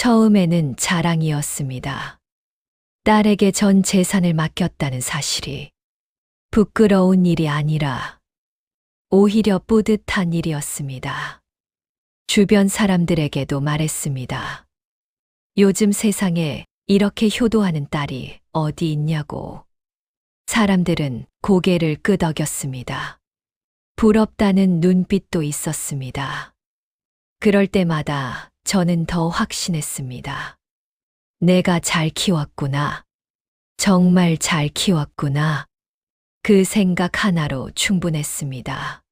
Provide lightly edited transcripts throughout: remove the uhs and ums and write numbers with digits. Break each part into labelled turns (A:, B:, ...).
A: 처음에는 자랑이었습니다. 딸에게 전 재산을 맡겼다는 사실이 부끄러운 일이 아니라 오히려 뿌듯한 일이었습니다. 주변 사람들에게도 말했습니다. 요즘 세상에 이렇게 효도하는 딸이 어디 있냐고. 사람들은 고개를 끄덕였습니다. 부럽다는 눈빛도 있었습니다. 그럴 때마다 저는 더 확신했습니다. 내가 잘 키웠구나. 정말 잘 키웠구나. 그 생각 하나로 충분했습니다.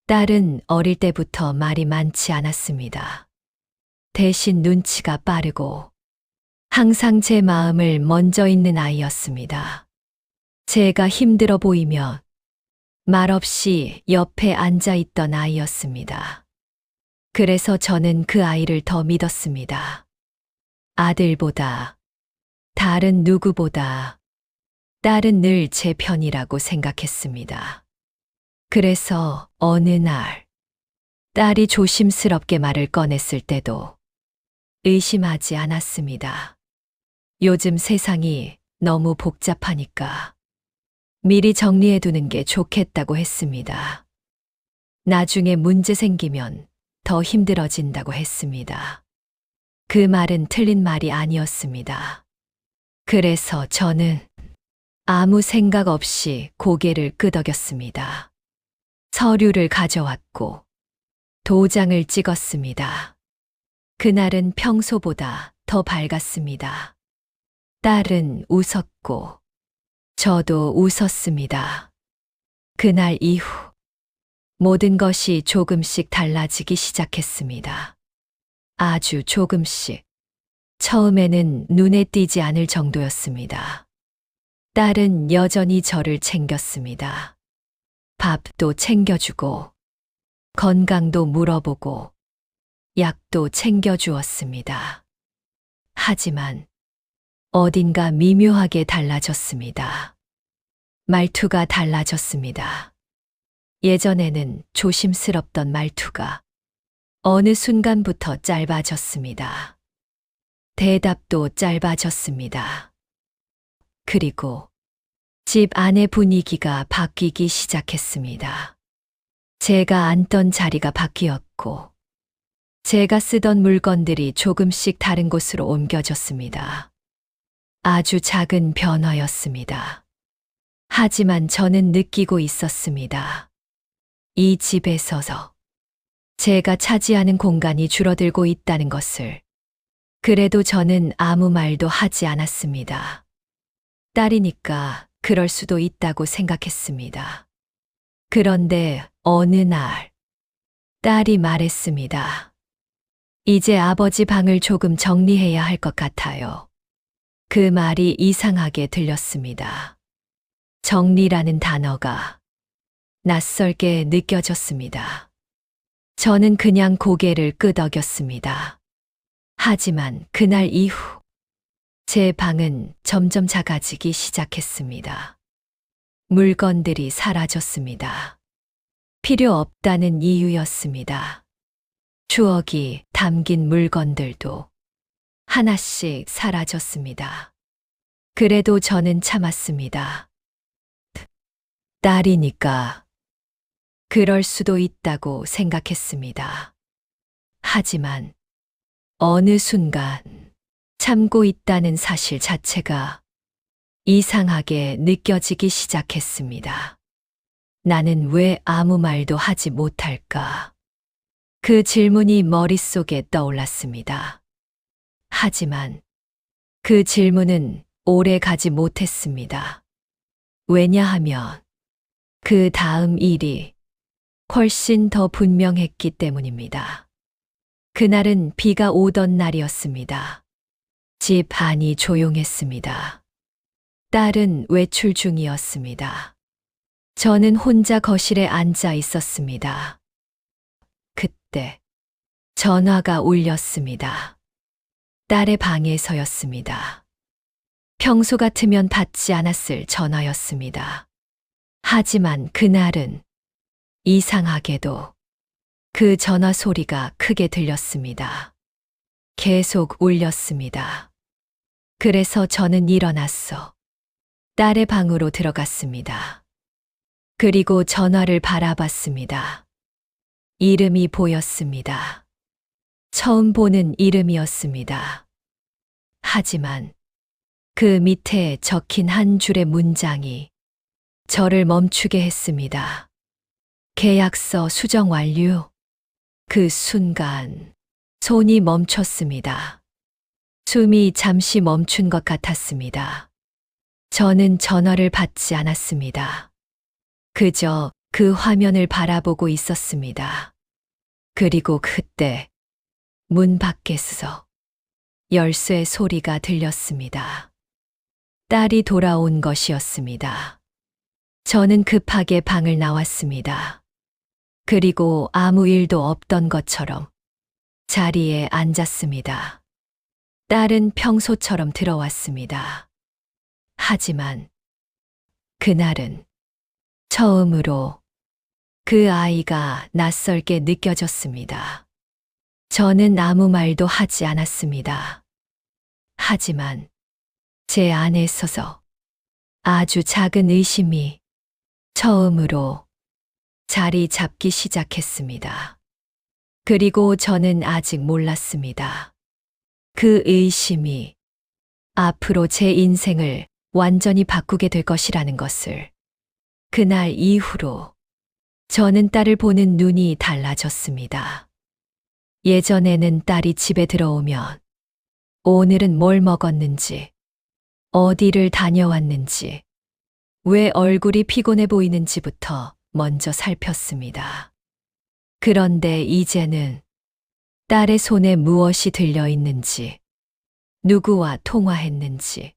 A: 딸은 어릴 때부터 말이 많지 않았습니다. 대신 눈치가 빠르고 항상 제 마음을 먼저 읽는 아이였습니다. 제가 힘들어 보이면 말없이 옆에 앉아 있던 아이였습니다. 그래서 저는 그 아이를 더 믿었습니다. 아들보다, 다른 누구보다 딸은 늘 제 편이라고 생각했습니다. 그래서 어느 날 딸이 조심스럽게 말을 꺼냈을 때도 의심하지 않았습니다. 요즘 세상이 너무 복잡하니까 미리 정리해두는 게 좋겠다고 했습니다. 나중에 문제 생기면 더 힘들어진다고 했습니다. 그 말은 틀린 말이 아니었습니다. 그래서 저는 아무 생각 없이 고개를 끄덕였습니다. 서류를 가져왔고 도장을 찍었습니다. 그날은 평소보다 더 밝았습니다. 딸은 웃었고 저도 웃었습니다. 그날 이후 모든 것이 조금씩 달라지기 시작했습니다. 아주 조금씩. 처음에는 눈에 띄지 않을 정도였습니다. 딸은 여전히 저를 챙겼습니다. 밥도 챙겨주고, 건강도 물어보고, 약도 챙겨주었습니다. 하지만 어딘가 미묘하게 달라졌습니다. 말투가 달라졌습니다. 예전에는 조심스럽던 말투가 어느 순간부터 짧아졌습니다. 대답도 짧아졌습니다. 그리고 집 안의 분위기가 바뀌기 시작했습니다. 제가 앉던 자리가 바뀌었고, 제가 쓰던 물건들이 조금씩 다른 곳으로 옮겨졌습니다. 아주 작은 변화였습니다. 하지만 저는 느끼고 있었습니다. 이 집에서서 제가 차지하는 공간이 줄어들고 있다는 것을. 그래도 저는 아무 말도 하지 않았습니다. 딸이니까 그럴 수도 있다고 생각했습니다. 그런데 어느 날 딸이 말했습니다. 이제 아버지 방을 조금 정리해야 할 것 같아요. 그 말이 이상하게 들렸습니다. 정리라는 단어가 낯설게 느껴졌습니다. 저는 그냥 고개를 끄덕였습니다. 하지만 그날 이후 제 방은 점점 작아지기 시작했습니다. 물건들이 사라졌습니다. 필요 없다는 이유였습니다. 추억이 담긴 물건들도 하나씩 사라졌습니다. 그래도 저는 참았습니다. 딸이니까 그럴 수도 있다고 생각했습니다. 하지만 어느 순간 참고 있다는 사실 자체가 이상하게 느껴지기 시작했습니다. 나는 왜 아무 말도 하지 못할까? 그 질문이 머릿속에 떠올랐습니다. 하지만 그 질문은 오래 가지 못했습니다. 왜냐하면 그 다음 일이 훨씬 더 분명했기 때문입니다. 그날은 비가 오던 날이었습니다. 집 안이 조용했습니다. 딸은 외출 중이었습니다. 저는 혼자 거실에 앉아 있었습니다. 그때 전화가 울렸습니다. 딸의 방에서였습니다. 평소 같으면 받지 않았을 전화였습니다. 하지만 그날은 이상하게도 그 전화 소리가 크게 들렸습니다. 계속 울렸습니다. 그래서 저는 일어났어 딸의 방으로 들어갔습니다. 그리고 전화를 바라봤습니다. 이름이 보였습니다. 처음 보는 이름이었습니다. 하지만 그 밑에 적힌 한 줄의 문장이 저를 멈추게 했습니다. 계약서 수정 완료. 그 순간 손이 멈췄습니다. 숨이 잠시 멈춘 것 같았습니다. 저는 전화를 받지 않았습니다. 그저 그 화면을 바라보고 있었습니다. 그리고 그때 문 밖에서 열쇠 소리가 들렸습니다. 딸이 돌아온 것이었습니다. 저는 급하게 방을 나왔습니다. 그리고 아무 일도 없던 것처럼 자리에 앉았습니다. 딸은 평소처럼 들어왔습니다. 하지만 그날은 처음으로 그 아이가 낯설게 느껴졌습니다. 저는 아무 말도 하지 않았습니다. 하지만 제 안에 있어서 아주 작은 의심이 처음으로 자리 잡기 시작했습니다. 그리고 저는 아직 몰랐습니다. 그 의심이 앞으로 제 인생을 완전히 바꾸게 될 것이라는 것을. 그날 이후로 저는 딸을 보는 눈이 달라졌습니다. 예전에는 딸이 집에 들어오면 오늘은 뭘 먹었는지, 어디를 다녀왔는지, 왜 얼굴이 피곤해 보이는지부터 먼저 살폈습니다. 그런데 이제는 딸의 손에 무엇이 들려 있는지, 누구와 통화했는지,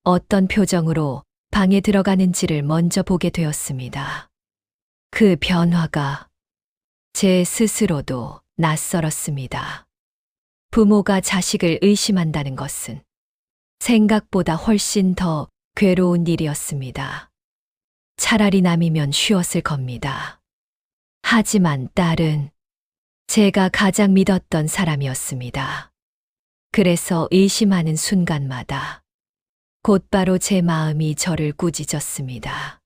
A: 어떤 표정으로 방에 들어가는지를 먼저 보게 되었습니다. 그 변화가 제 스스로도 낯설었습니다. 부모가 자식을 의심한다는 것은 생각보다 훨씬 더 괴로운 일이었습니다. 차라리 남이면 쉬웠을 겁니다. 하지만 딸은 제가 가장 믿었던 사람이었습니다. 그래서 의심하는 순간마다 곧바로 제 마음이 저를 꾸짖었습니다.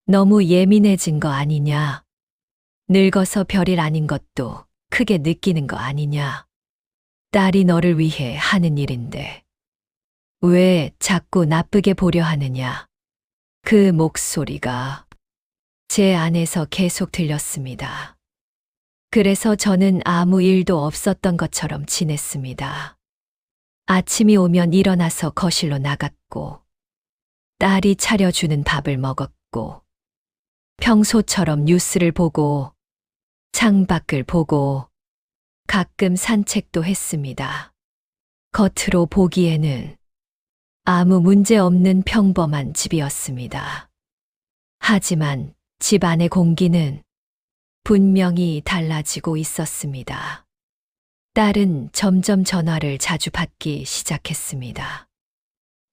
A: 너무 예민해진 거 아니냐? 늙어서 별일 아닌 것도 크게 느끼는 거 아니냐? 딸이 너를 위해 하는 일인데 왜 자꾸 나쁘게 보려 하느냐? 그 목소리가 제 안에서 계속 들렸습니다. 그래서 저는 아무 일도 없었던 것처럼 지냈습니다. 아침이 오면 일어나서 거실로 나갔고, 딸이 차려주는 밥을 먹었고, 평소처럼 뉴스를 보고, 창밖을 보고, 가끔 산책도 했습니다. 겉으로 보기에는 아무 문제 없는 평범한 집이었습니다. 하지만 집 안의 공기는 분명히 달라지고 있었습니다. 딸은 점점 전화를 자주 받기 시작했습니다.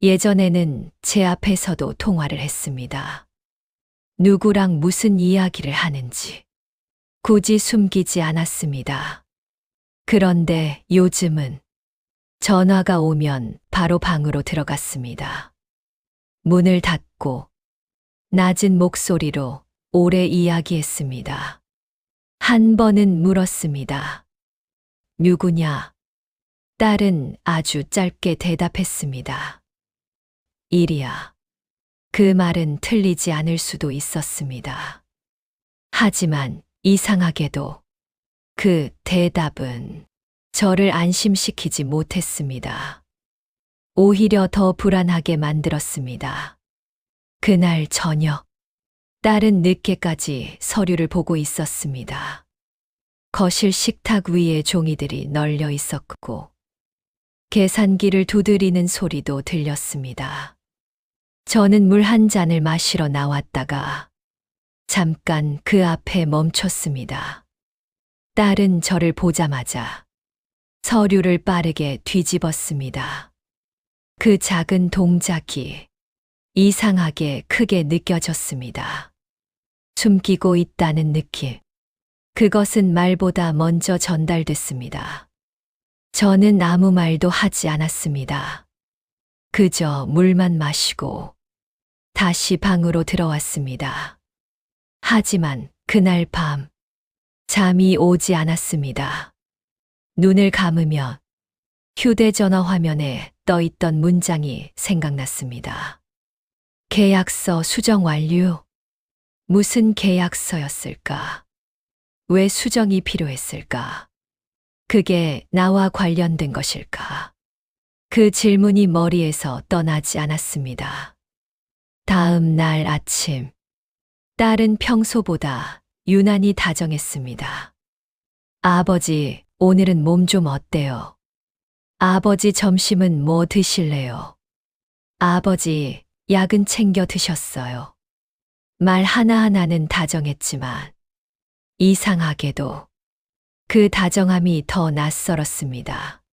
A: 예전에는 제 앞에서도 통화를 했습니다. 누구랑 무슨 이야기를 하는지 굳이 숨기지 않았습니다. 그런데 요즘은 전화가 오면 바로 방으로 들어갔습니다. 문을 닫고 낮은 목소리로 오래 이야기했습니다. 한 번은 물었습니다. 누구냐? 딸은 아주 짧게 대답했습니다. 일이야. 그 말은 틀리지 않을 수도 있었습니다. 하지만 이상하게도 그 대답은 저를 안심시키지 못했습니다. 오히려 더 불안하게 만들었습니다. 그날 저녁, 딸은 늦게까지 서류를 보고 있었습니다. 거실 식탁 위에 종이들이 널려 있었고, 계산기를 두드리는 소리도 들렸습니다. 저는 물 한 잔을 마시러 나왔다가 잠깐 그 앞에 멈췄습니다. 딸은 저를 보자마자 서류를 빠르게 뒤집었습니다. 그 작은 동작이 이상하게 크게 느껴졌습니다. 숨기고 있다는 느낌. 그것은 말보다 먼저 전달됐습니다. 저는 아무 말도 하지 않았습니다. 그저 물만 마시고 다시 방으로 들어왔습니다. 하지만 그날 밤 잠이 오지 않았습니다. 눈을 감으면 휴대전화 화면에 떠있던 문장이 생각났습니다. 계약서 수정 완료. 무슨 계약서였을까? 왜 수정이 필요했을까? 그게 나와 관련된 것일까? 그 질문이 머리에서 떠나지 않았습니다. 다음 날 아침, 딸은 평소보다 유난히 다정했습니다. 아버지, 오늘은 몸 좀 어때요? 아버지, 점심은 뭐 드실래요? 아버지, 약은 챙겨 드셨어요? 말 하나하나는 다정했지만 이상하게도 그 다정함이 더 낯설었습니다.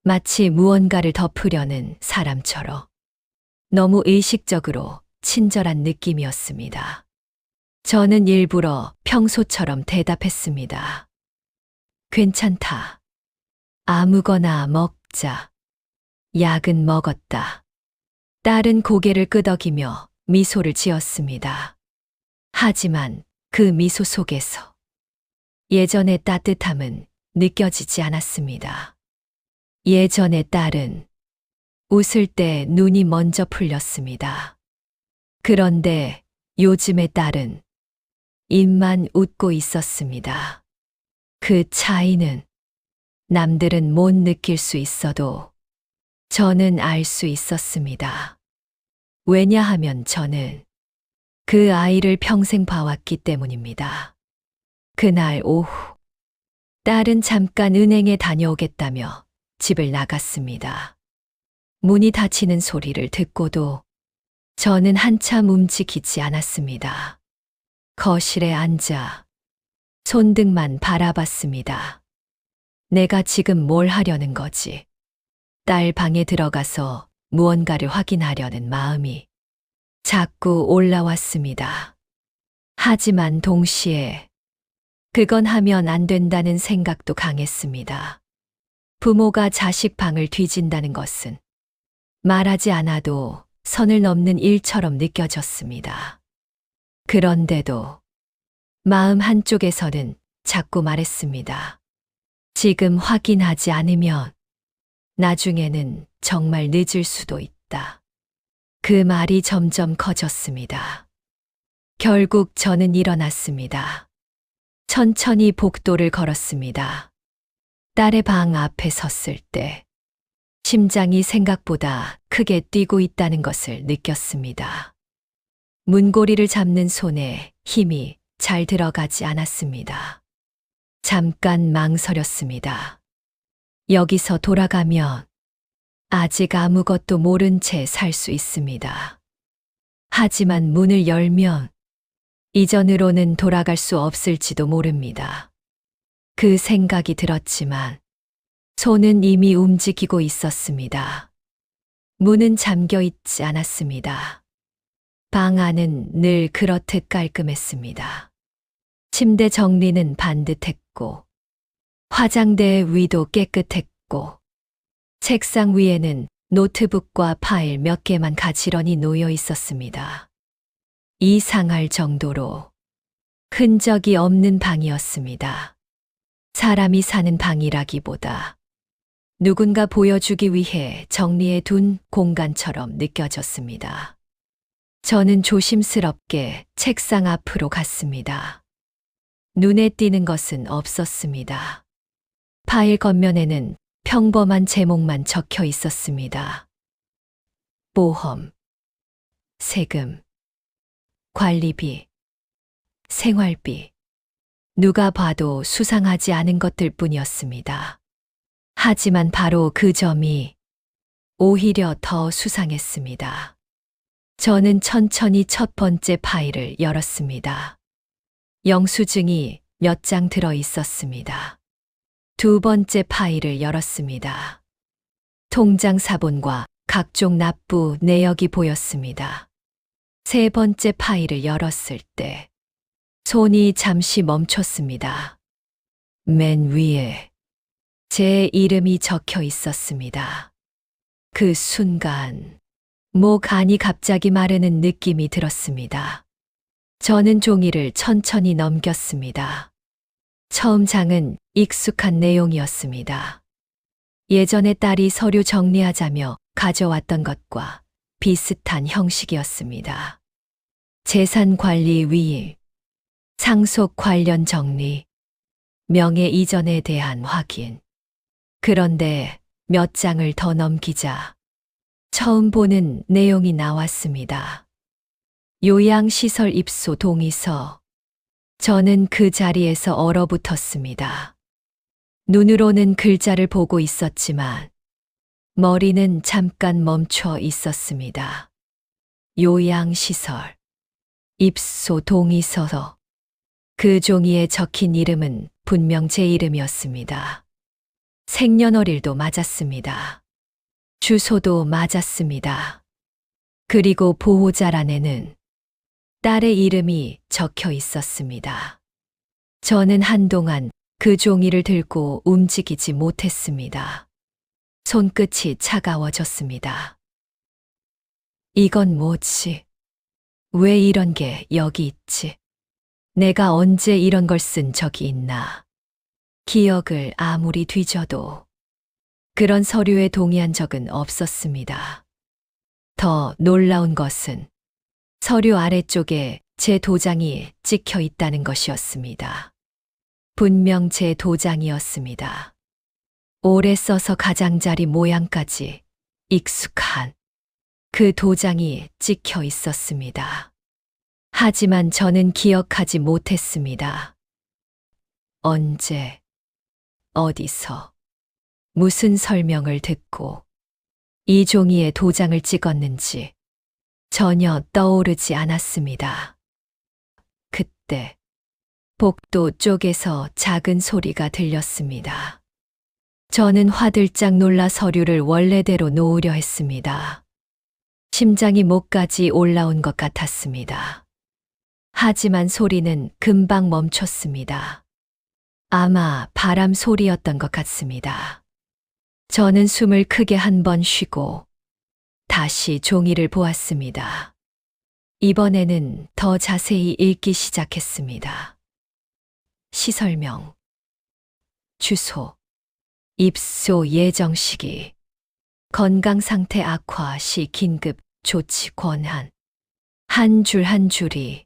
A: 마치 무언가를 덮으려는 사람처럼 너무 의식적으로 친절한 느낌이었습니다. 저는 일부러 평소처럼 대답했습니다. 괜찮다. 아무거나 먹자. 약은 먹었다. 딸은 고개를 끄덕이며 미소를 지었습니다. 하지만 그 미소 속에서 예전의 따뜻함은 느껴지지 않았습니다. 예전의 딸은 웃을 때 눈이 먼저 풀렸습니다. 그런데 요즘의 딸은 입만 웃고 있었습니다. 그 차이는 남들은 못 느낄 수 있어도 저는 알 수 있었습니다. 왜냐하면 저는 그 아이를 평생 봐왔기 때문입니다. 그날 오후, 딸은 잠깐 은행에 다녀오겠다며 집을 나갔습니다. 문이 닫히는 소리를 듣고도 저는 한참 움직이지 않았습니다. 거실에 앉아 손등만 바라봤습니다. 내가 지금 뭘 하려는 거지? 딸 방에 들어가서 무언가를 확인하려는 마음이 자꾸 올라왔습니다. 하지만 동시에 그건 하면 안 된다는 생각도 강했습니다. 부모가 자식 방을 뒤진다는 것은 말하지 않아도 선을 넘는 일처럼 느껴졌습니다. 그런데도 마음 한쪽에서는 자꾸 말했습니다. 지금 확인하지 않으면 나중에는 정말 늦을 수도 있다. 그 말이 점점 커졌습니다. 결국 저는 일어났습니다. 천천히 복도를 걸었습니다. 딸의 방 앞에 섰을 때 심장이 생각보다 크게 뛰고 있다는 것을 느꼈습니다. 문고리를 잡는 손에 힘이 잘 들어가지 않았습니다. 잠깐 망설였습니다. 여기서 돌아가면 아직 아무것도 모른 채 살 수 있습니다. 하지만 문을 열면 이전으로는 돌아갈 수 없을지도 모릅니다. 그 생각이 들었지만 손은 이미 움직이고 있었습니다. 문은 잠겨 있지 않았습니다. 방 안은 늘 그렇듯 깔끔했습니다. 침대 정리는 반듯했고, 화장대 위도 깨끗했고, 책상 위에는 노트북과 파일 몇 개만 가지런히 놓여 있었습니다. 이상할 정도로 흔적이 없는 방이었습니다. 사람이 사는 방이라기보다 누군가 보여주기 위해 정리해 둔 공간처럼 느껴졌습니다. 저는 조심스럽게 책상 앞으로 갔습니다. 눈에 띄는 것은 없었습니다. 파일 겉면에는 평범한 제목만 적혀 있었습니다. 보험, 세금, 관리비, 생활비. 누가 봐도 수상하지 않은 것들 뿐이었습니다. 하지만 바로 그 점이 오히려 더 수상했습니다. 저는 천천히 첫 번째 파일을 열었습니다. 영수증이 몇 장 들어 있었습니다. 두 번째 파일을 열었습니다. 통장 사본과 각종 납부 내역이 보였습니다. 세 번째 파일을 열었을 때 손이 잠시 멈췄습니다. 맨 위에 제 이름이 적혀 있었습니다. 그 순간 목 안이 갑자기 마르는 느낌이 들었습니다. 저는 종이를 천천히 넘겼습니다. 처음 장은 익숙한 내용이었습니다. 예전에 딸이 서류 정리하자며 가져왔던 것과 비슷한 형식이었습니다. 재산 관리 위임, 상속 관련 정리, 명예 이전에 대한 확인. 그런데 몇 장을 더 넘기자 처음 보는 내용이 나왔습니다. 요양시설 입소 동의서. 저는 그 자리에서 얼어붙었습니다. 눈으로는 글자를 보고 있었지만 머리는 잠깐 멈춰 있었습니다. 요양시설, 입소 동의서. 그 종이에 적힌 이름은 분명 제 이름이었습니다. 생년월일도 맞았습니다. 주소도 맞았습니다. 그리고 보호자란에는 딸의 이름이 적혀 있었습니다. 저는 한동안 그 종이를 들고 움직이지 못했습니다. 손끝이 차가워졌습니다. 이건 뭐지? 왜 이런 게 여기 있지? 내가 언제 이런 걸 쓴 적이 있나? 기억을 아무리 뒤져도 그런 서류에 동의한 적은 없었습니다. 더 놀라운 것은 서류 아래쪽에 제 도장이 찍혀 있다는 것이었습니다. 분명 제 도장이었습니다. 오래 써서 가장자리 모양까지 익숙한 그 도장이 찍혀 있었습니다. 하지만 저는 기억하지 못했습니다. 언제, 어디서, 무슨 설명을 듣고 이 종이에 도장을 찍었는지 전혀 떠오르지 않았습니다. 그때 복도 쪽에서 작은 소리가 들렸습니다. 저는 화들짝 놀라 서류를 원래대로 놓으려 했습니다. 심장이 목까지 올라온 것 같았습니다. 하지만 소리는 금방 멈췄습니다. 아마 바람 소리였던 것 같습니다. 저는 숨을 크게 한 번 쉬고 다시 종이를 보았습니다. 이번에는 더 자세히 읽기 시작했습니다. 시설명, 주소, 입소 예정 시기, 건강 상태 악화 시 긴급 조치 권한. 한 줄 한 줄이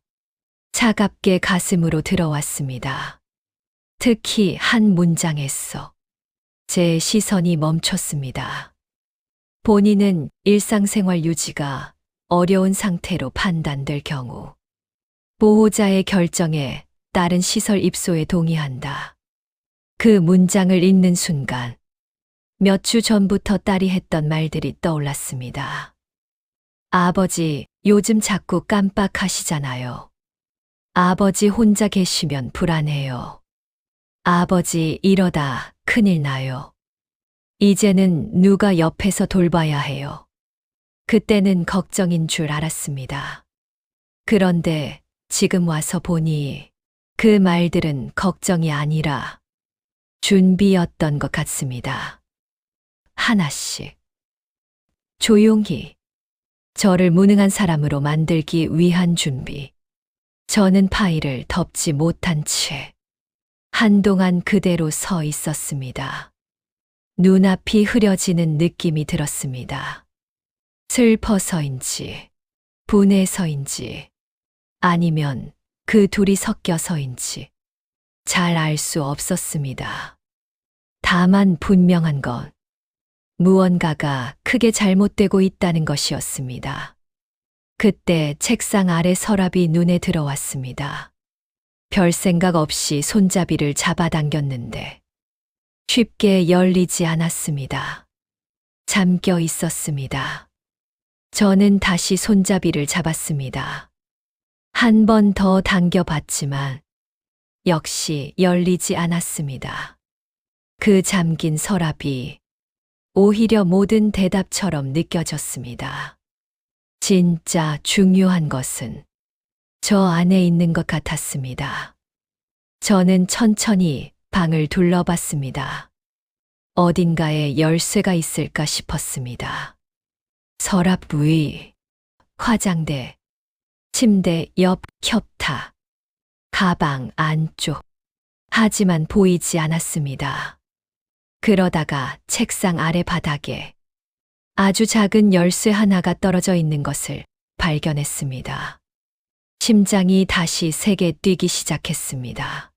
A: 차갑게 가슴으로 들어왔습니다. 특히 한 문장에서 제 시선이 멈췄습니다. 본인은 일상생활 유지가 어려운 상태로 판단될 경우 보호자의 결정에 따른 시설 입소에 동의한다. 그 문장을 읽는 순간 몇 주 전부터 딸이 했던 말들이 떠올랐습니다. 아버지, 요즘 자꾸 깜빡하시잖아요. 아버지 혼자 계시면 불안해요. 아버지, 이러다 큰일 나요. 이제는 누가 옆에서 돌봐야 해요. 그때는 걱정인 줄 알았습니다. 그런데 지금 와서 보니 그 말들은 걱정이 아니라 준비였던 것 같습니다. 하나씩 조용히 저를 무능한 사람으로 만들기 위한 준비. 저는 파일을 덮지 못한 채 한동안 그대로 서 있었습니다. 눈앞이 흐려지는 느낌이 들었습니다. 슬퍼서인지, 분해서인지, 아니면 그 둘이 섞여서인지 잘 알 수 없었습니다. 다만 분명한 건 무언가가 크게 잘못되고 있다는 것이었습니다. 그때 책상 아래 서랍이 눈에 들어왔습니다. 별 생각 없이 손잡이를 잡아당겼는데 쉽게 열리지 않았습니다. 잠겨 있었습니다. 저는 다시 손잡이를 잡았습니다. 한 번 더 당겨봤지만 역시 열리지 않았습니다. 그 잠긴 서랍이 오히려 모든 대답처럼 느껴졌습니다. 진짜 중요한 것은 저 안에 있는 것 같았습니다. 저는 천천히 방을 둘러봤습니다. 어딘가에 열쇠가 있을까 싶었습니다. 서랍 위, 화장대, 침대 옆 겹타, 가방 안쪽. 하지만 보이지 않았습니다. 그러다가 책상 아래 바닥에 아주 작은 열쇠 하나가 떨어져 있는 것을 발견했습니다. 심장이 다시 세게 뛰기 시작했습니다.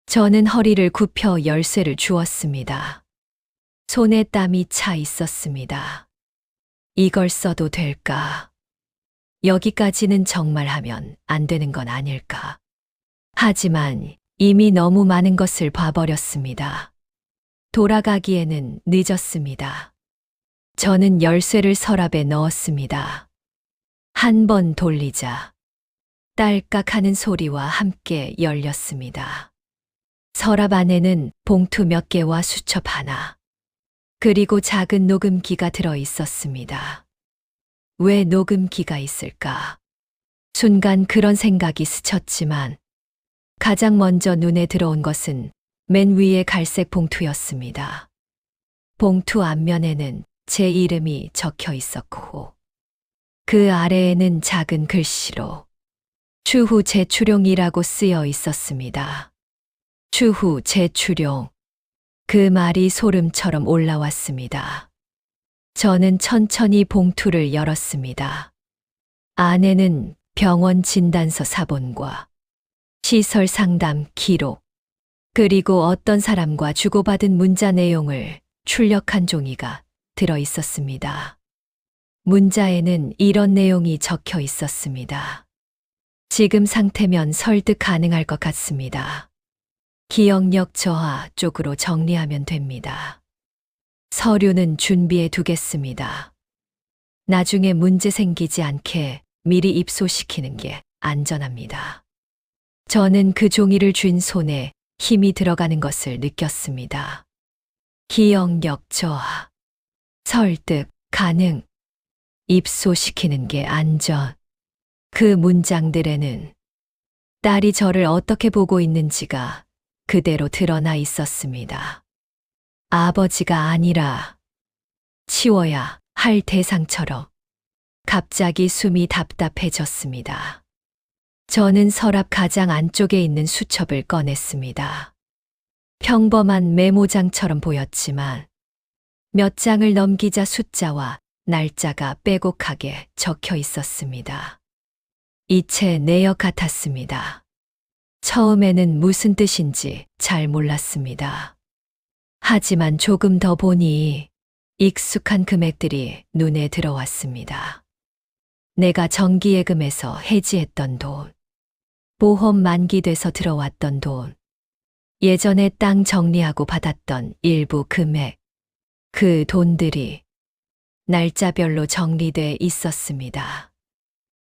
A: 저는 허리를 굽혀 열쇠를 주었습니다. 손에 땀이 차 있었습니다. 이걸 써도 될까? 여기까지는 정말 하면 안 되는 건 아닐까? 하지만 이미 너무 많은 것을 봐버렸습니다. 돌아가기에는 늦었습니다. 저는 열쇠를 서랍에 넣었습니다. 한 번 돌리자 딸깍 하는 소리와 함께 열렸습니다. 서랍 안에는 봉투 몇 개와 수첩 하나, 그리고 작은 녹음기가 들어 있었습니다. 왜 녹음기가 있을까? 순간 그런 생각이 스쳤지만 가장 먼저 눈에 들어온 것은 맨 위의 갈색 봉투였습니다. 봉투 앞면에는 제 이름이 적혀 있었고 그 아래에는 작은 글씨로 추후 재출용이라고 쓰여 있었습니다. 추후 재출용. 그 말이 소름처럼 올라왔습니다. 저는 천천히 봉투를 열었습니다. 안에는 병원 진단서 사본과 시설 상담 기록, 그리고 어떤 사람과 주고받은 문자 내용을 출력한 종이가 들어 있었습니다. 문자에는 이런 내용이 적혀 있었습니다. 지금 상태면 설득 가능할 것 같습니다. 기억력 저하 쪽으로 정리하면 됩니다. 서류는 준비해 두겠습니다. 나중에 문제 생기지 않게 미리 입소시키는 게 안전합니다. 저는 그 종이를 쥔 손에 힘이 들어가는 것을 느꼈습니다. 기억력 저하, 설득 가능, 입소시키는 게 안전. 그 문장들에는 딸이 저를 어떻게 보고 있는지가 그대로 드러나 있었습니다. 아버지가 아니라 치워야 할 대상처럼. 갑자기 숨이 답답해졌습니다. 저는 서랍 가장 안쪽에 있는 수첩을 꺼냈습니다. 평범한 메모장처럼 보였지만 몇 장을 넘기자 숫자와 날짜가 빼곡하게 적혀 있었습니다. 이체 내역 같았습니다. 처음에는 무슨 뜻인지 잘 몰랐습니다. 하지만 조금 더 보니 익숙한 금액들이 눈에 들어왔습니다. 내가 정기예금에서 해지했던 돈, 보험 만기돼서 들어왔던 돈, 예전에 땅 정리하고 받았던 일부 금액, 그 돈들이 날짜별로 정리돼 있었습니다.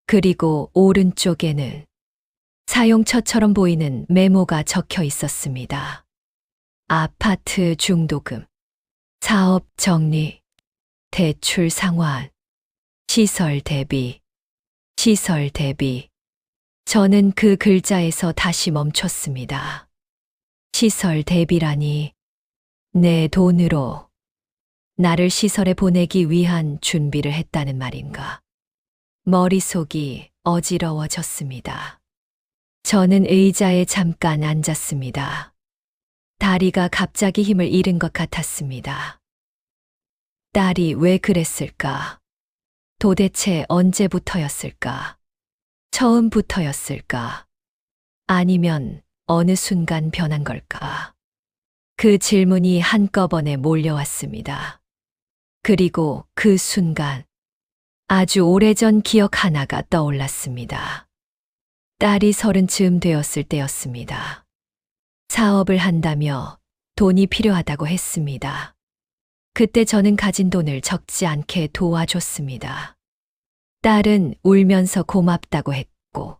A: 그리고 오른쪽에는 사용처처럼 보이는 메모가 적혀 있었습니다. 아파트 중도금, 사업 정리, 대출 상환, 시설 대비, 시설 대비. 저는 그 글자에서 다시 멈췄습니다. 시설 대비라니, 내 돈으로 나를 시설에 보내기 위한 준비를 했다는 말인가. 머릿속이 어지러워졌습니다. 저는 의자에 잠깐 앉았습니다. 다리가 갑자기 힘을 잃은 것 같았습니다. 딸이 왜 그랬을까? 도대체 언제부터였을까? 처음부터였을까? 아니면 어느 순간 변한 걸까? 그 질문이 한꺼번에 몰려왔습니다. 그리고 그 순간 아주 오래전 기억 하나가 떠올랐습니다. 딸이 30쯤 되었을 때였습니다. 사업을 한다며 돈이 필요하다고 했습니다. 그때 저는 가진 돈을 적지 않게 도와줬습니다. 딸은 울면서 고맙다고 했고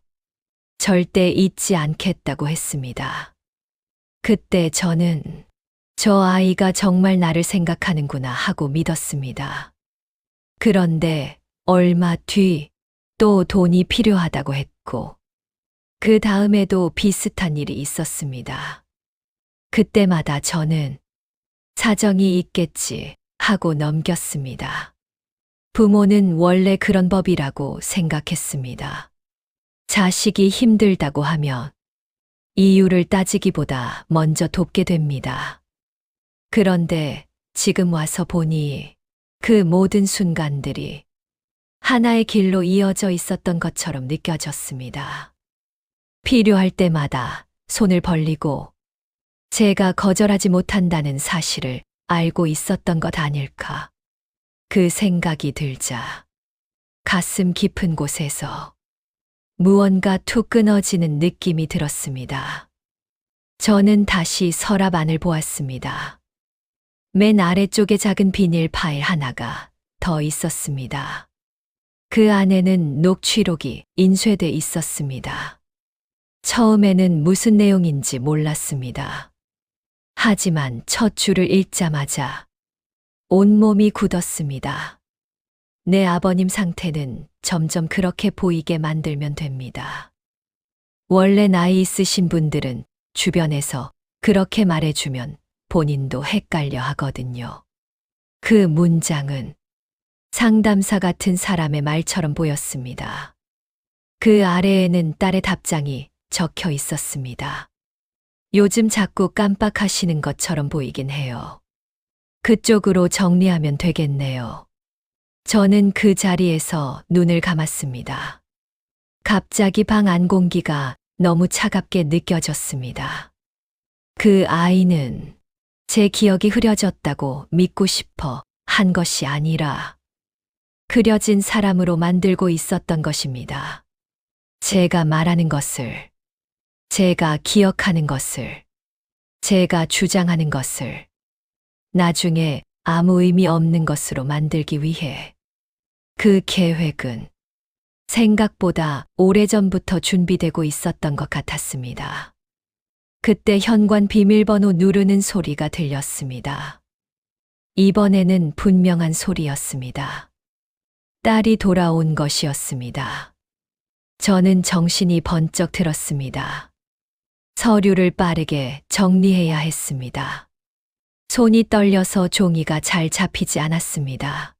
A: 절대 잊지 않겠다고 했습니다. 그때 저는 저 아이가 정말 나를 생각하는구나 하고 믿었습니다. 그런데 얼마 뒤 또 돈이 필요하다고 했고 그 다음에도 비슷한 일이 있었습니다. 그때마다 저는 사정이 있겠지 하고 넘겼습니다. 부모는 원래 그런 법이라고 생각했습니다. 자식이 힘들다고 하면 이유를 따지기보다 먼저 돕게 됩니다. 그런데 지금 와서 보니 그 모든 순간들이 하나의 길로 이어져 있었던 것처럼 느껴졌습니다. 필요할 때마다 손을 벌리고 제가 거절하지 못한다는 사실을 알고 있었던 것 아닐까. 그 생각이 들자 가슴 깊은 곳에서 무언가 툭 끊어지는 느낌이 들었습니다. 저는 다시 서랍 안을 보았습니다. 맨 아래쪽에 작은 비닐 파일 하나가 더 있었습니다. 그 안에는 녹취록이 인쇄돼 있었습니다. 처음에는 무슨 내용인지 몰랐습니다. 하지만 첫 줄을 읽자마자 온몸이 굳었습니다. 내 아버님 상태는 점점 그렇게 보이게 만들면 됩니다. 원래 나이 있으신 분들은 주변에서 그렇게 말해주면 본인도 헷갈려 하거든요. 그 문장은 상담사 같은 사람의 말처럼 보였습니다. 그 아래에는 딸의 답장이 적혀 있었습니다. 요즘 자꾸 깜빡하시는 것처럼 보이긴 해요. 그쪽으로 정리하면 되겠네요. 저는 그 자리에서 눈을 감았습니다. 갑자기 방 안 공기가 너무 차갑게 느껴졌습니다. 그 아이는 제 기억이 흐려졌다고 믿고 싶어 한 것이 아니라 그려진 사람으로 만들고 있었던 것입니다. 제가 말하는 것을, 제가 기억하는 것을, 제가 주장하는 것을 나중에 아무 의미 없는 것으로 만들기 위해 그 계획은 생각보다 오래전부터 준비되고 있었던 것 같았습니다. 그때 현관 비밀번호 누르는 소리가 들렸습니다. 이번에는 분명한 소리였습니다. 딸이 돌아온 것이었습니다. 저는 정신이 번쩍 들었습니다. 서류를 빠르게 정리해야 했습니다. 손이 떨려서 종이가 잘 잡히지 않았습니다.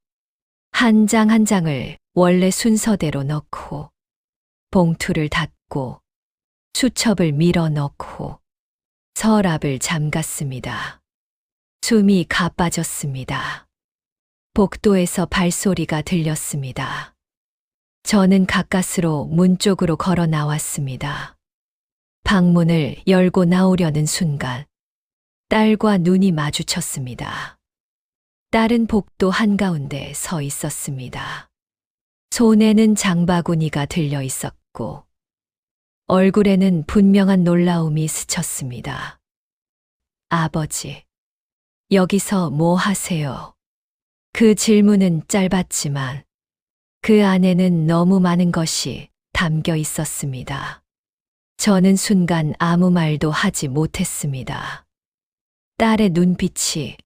A: 한 장 한 장을 원래 순서대로 넣고 봉투를 닫고 수첩을 밀어 넣고 서랍을 잠갔습니다. 숨이 가빠졌습니다. 복도에서 발소리가 들렸습니다. 저는 가까스로 문 쪽으로 걸어 나왔습니다. 방문을 열고 나오려는 순간 딸과 눈이 마주쳤습니다. 딸은 복도 한가운데 서 있었습니다. 손에는 장바구니가 들려 있었고 얼굴에는 분명한 놀라움이 스쳤습니다. 아버지, 여기서 뭐 하세요? 그 질문은 짧았지만 그 안에는 너무 많은 것이 담겨 있었습니다. 저는 순간 아무 말도 하지 못했습니다. 딸의 눈빛이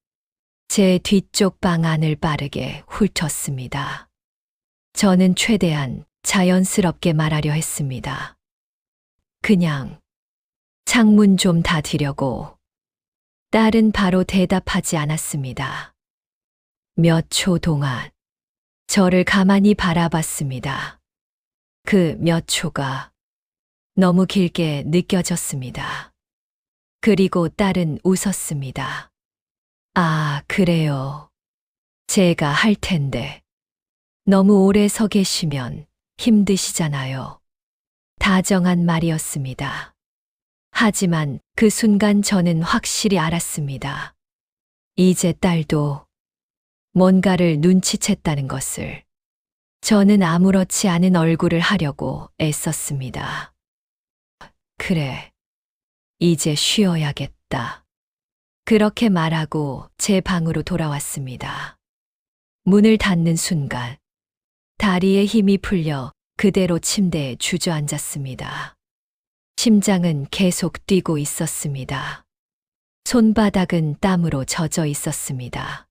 A: 제 뒤쪽 방 안을 빠르게 훑었습니다. 저는 최대한 자연스럽게 말하려 했습니다. 그냥 창문 좀 닫으려고. 딸은 바로 대답하지 않았습니다. 몇 초 동안 저를 가만히 바라봤습니다. 그 몇 초가 너무 길게 느껴졌습니다. 그리고 딸은 웃었습니다. 아, 그래요. 제가 할 텐데. 너무 오래 서 계시면 힘드시잖아요. 다정한 말이었습니다. 하지만 그 순간 저는 확실히 알았습니다. 이제 딸도 뭔가를 눈치챘다는 것을. 저는 아무렇지 않은 얼굴을 하려고 애썼습니다. 그래, 이제 쉬어야겠다. 그렇게 말하고 제 방으로 돌아왔습니다. 문을 닫는 순간 다리에 힘이 풀려 그대로 침대에 주저앉았습니다. 심장은 계속 뛰고 있었습니다. 손바닥은 땀으로 젖어 있었습니다.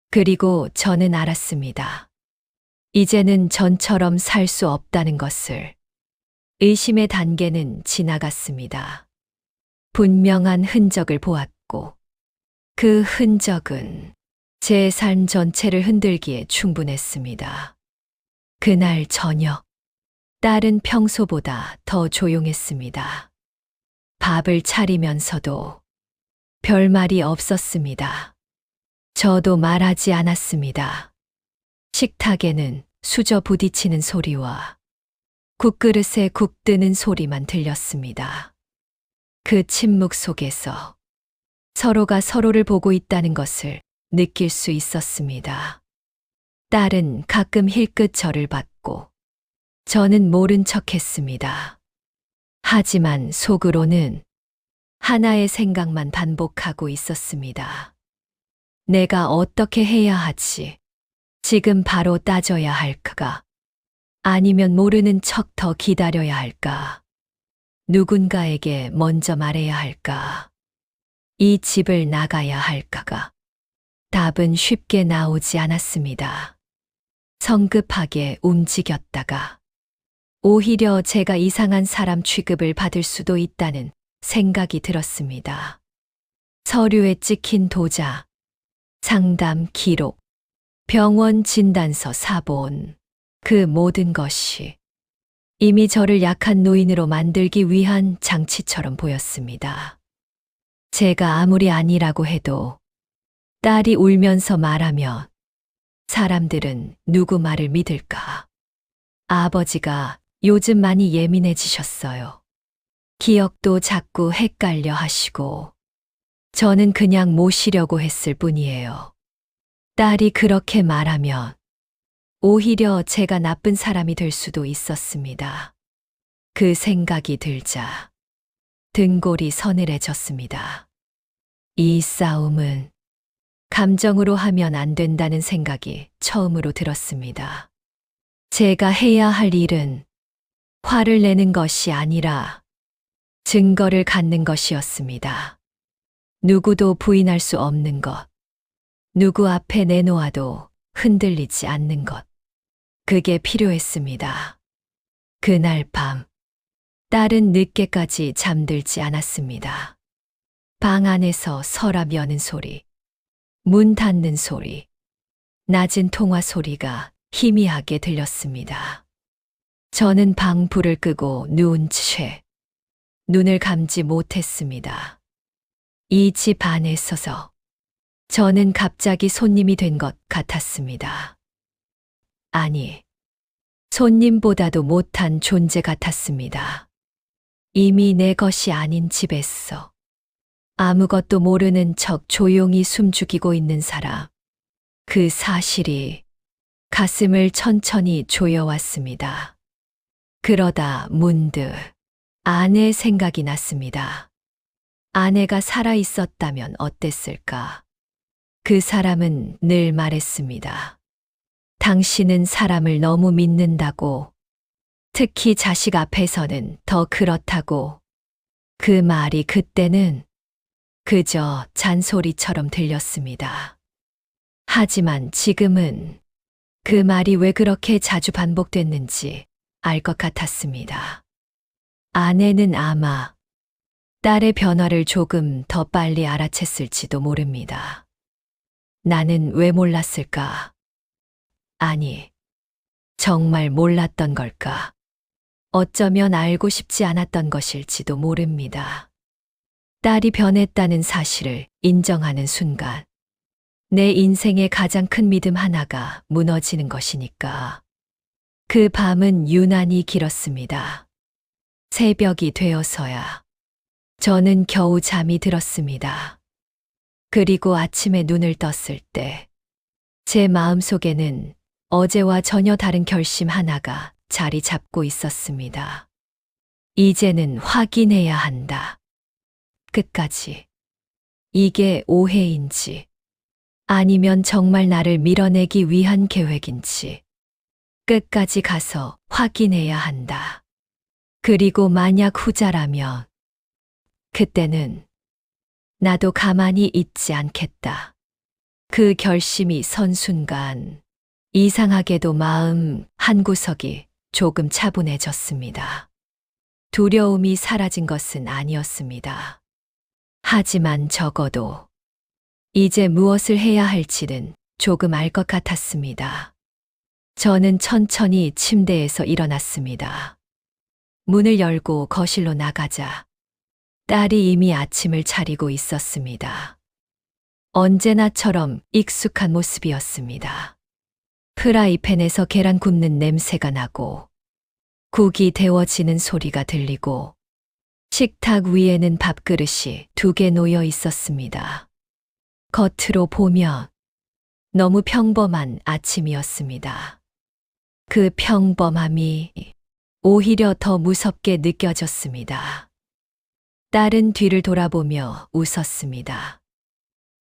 A: 그리고 저는 알았습니다. 이제는 전처럼 살 수 없다는 것을. 의심의 단계는 지나갔습니다. 분명한 흔적을 보았고 그 흔적은 제 삶 전체를 흔들기에 충분했습니다. 그날 저녁, 딸은 평소보다 더 조용했습니다. 밥을 차리면서도 별말이 없었습니다. 저도 말하지 않았습니다. 식탁에는 수저 부딪히는 소리와 국그릇에 국 뜨는 소리만 들렸습니다. 그 침묵 속에서 서로가 서로를 보고 있다는 것을 느낄 수 있었습니다. 딸은 가끔 힐끗 저를 봤고 저는 모른 척 했습니다. 하지만 속으로는 하나의 생각만 반복하고 있었습니다. 내가 어떻게 해야 하지? 지금 바로 따져야 할까? 아니면 모르는 척 더 기다려야 할까? 누군가에게 먼저 말해야 할까? 이 집을 나가야 할까가? 답은 쉽게 나오지 않았습니다. 성급하게 움직였다가 오히려 제가 이상한 사람 취급을 받을 수도 있다는 생각이 들었습니다. 서류에 찍힌 도자, 상담 기록, 병원 진단서 사본, 그 모든 것이 이미 저를 약한 노인으로 만들기 위한 장치처럼 보였습니다. 제가 아무리 아니라고 해도 딸이 울면서 말하면 사람들은 누구 말을 믿을까? 아버지가 요즘 많이 예민해지셨어요. 기억도 자꾸 헷갈려 하시고 저는 그냥 모시려고 했을 뿐이에요. 딸이 그렇게 말하면 오히려 제가 나쁜 사람이 될 수도 있었습니다. 그 생각이 들자 등골이 서늘해졌습니다. 이 싸움은 감정으로 하면 안 된다는 생각이 처음으로 들었습니다. 제가 해야 할 일은 화를 내는 것이 아니라 증거를 갖는 것이었습니다. 누구도 부인할 수 없는 것, 누구 앞에 내놓아도 흔들리지 않는 것, 그게 필요했습니다. 그날 밤, 딸은 늦게까지 잠들지 않았습니다. 방 안에서 서랍 여는 소리, 문 닫는 소리, 낮은 통화 소리가 희미하게 들렸습니다. 저는 방 불을 끄고 누운 채 눈을 감지 못했습니다. 이 집 안에 서서 저는 갑자기 손님이 된 것 같았습니다. 아니, 손님보다도 못한 존재 같았습니다. 이미 내 것이 아닌 집에서 아무것도 모르는 척 조용히 숨죽이고 있는 사람. 그 사실이 가슴을 천천히 조여왔습니다. 그러다 문득 아내의 생각이 났습니다. 아내가 살아 있었다면 어땠을까? 그 사람은 늘 말했습니다. 당신은 사람을 너무 믿는다고, 특히 자식 앞에서는 더 그렇다고. 그 말이 그때는 그저 잔소리처럼 들렸습니다. 하지만 지금은 그 말이 왜 그렇게 자주 반복됐는지 알 것 같았습니다. 아내는 아마 딸의 변화를 조금 더 빨리 알아챘을지도 모릅니다. 나는 왜 몰랐을까? 아니, 정말 몰랐던 걸까? 어쩌면 알고 싶지 않았던 것일지도 모릅니다. 딸이 변했다는 사실을 인정하는 순간, 내 인생의 가장 큰 믿음 하나가 무너지는 것이니까. 그 밤은 유난히 길었습니다. 새벽이 되어서야 저는 겨우 잠이 들었습니다. 그리고 아침에 눈을 떴을 때 제 마음속에는 어제와 전혀 다른 결심 하나가 자리 잡고 있었습니다. 이제는 확인해야 한다. 끝까지. 이게 오해인지 아니면 정말 나를 밀어내기 위한 계획인지 끝까지 가서 확인해야 한다. 그리고 만약 후자라면 그때는 나도 가만히 있지 않겠다. 그 결심이 선 순간 이상하게도 마음 한구석이 조금 차분해졌습니다. 두려움이 사라진 것은 아니었습니다. 하지만 적어도 이제 무엇을 해야 할지는 조금 알 것 같았습니다. 저는 천천히 침대에서 일어났습니다. 문을 열고 거실로 나가자 딸이 이미 아침을 차리고 있었습니다. 언제나처럼 익숙한 모습이었습니다. 프라이팬에서 계란 굽는 냄새가 나고 국이 데워지는 소리가 들리고 식탁 위에는 밥그릇이 2개 놓여 있었습니다. 겉으로 보면 너무 평범한 아침이었습니다. 그 평범함이 오히려 더 무섭게 느껴졌습니다. 딸은 뒤를 돌아보며 웃었습니다.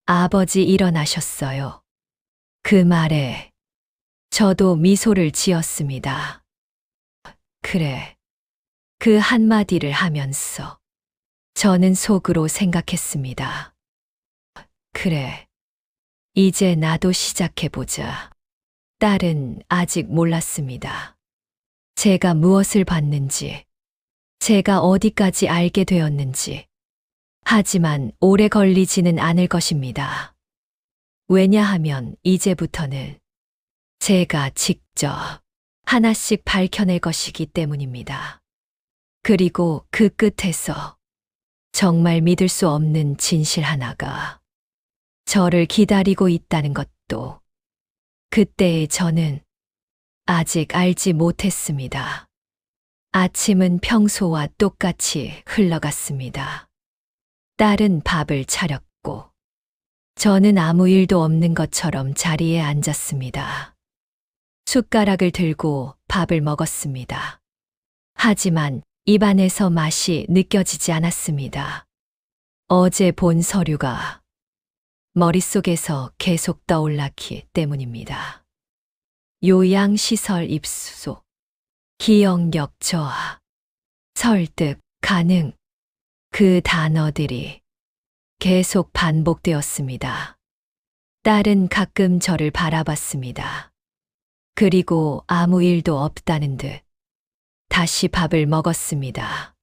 A: 아버지 일어나셨어요. 그 말에 저도 미소를 지었습니다. 그래. 그 한마디를 하면서 저는 속으로 생각했습니다. 그래. 이제 나도 시작해보자. 딸은 아직 몰랐습니다. 제가 무엇을 봤는지, 제가 어디까지 알게 되었는지. 하지만 오래 걸리지는 않을 것입니다. 왜냐하면 이제부터는 제가 직접 하나씩 밝혀낼 것이기 때문입니다. 그리고 그 끝에서 정말 믿을 수 없는 진실 하나가 저를 기다리고 있다는 것도 그때의 저는 아직 알지 못했습니다. 아침은 평소와 똑같이 흘러갔습니다. 딸은 밥을 차렸고 저는 아무 일도 없는 것처럼 자리에 앉았습니다. 숟가락을 들고 밥을 먹었습니다. 하지만 입안에서 맛이 느껴지지 않았습니다. 어제 본 서류가 머릿속에서 계속 떠올랐기 때문입니다. 요양시설 입소, 기억력 저하, 설득, 가능, 그 단어들이 계속 반복되었습니다. 딸은 가끔 저를 바라봤습니다. 그리고 아무 일도 없다는 듯 다시 밥을 먹었습니다.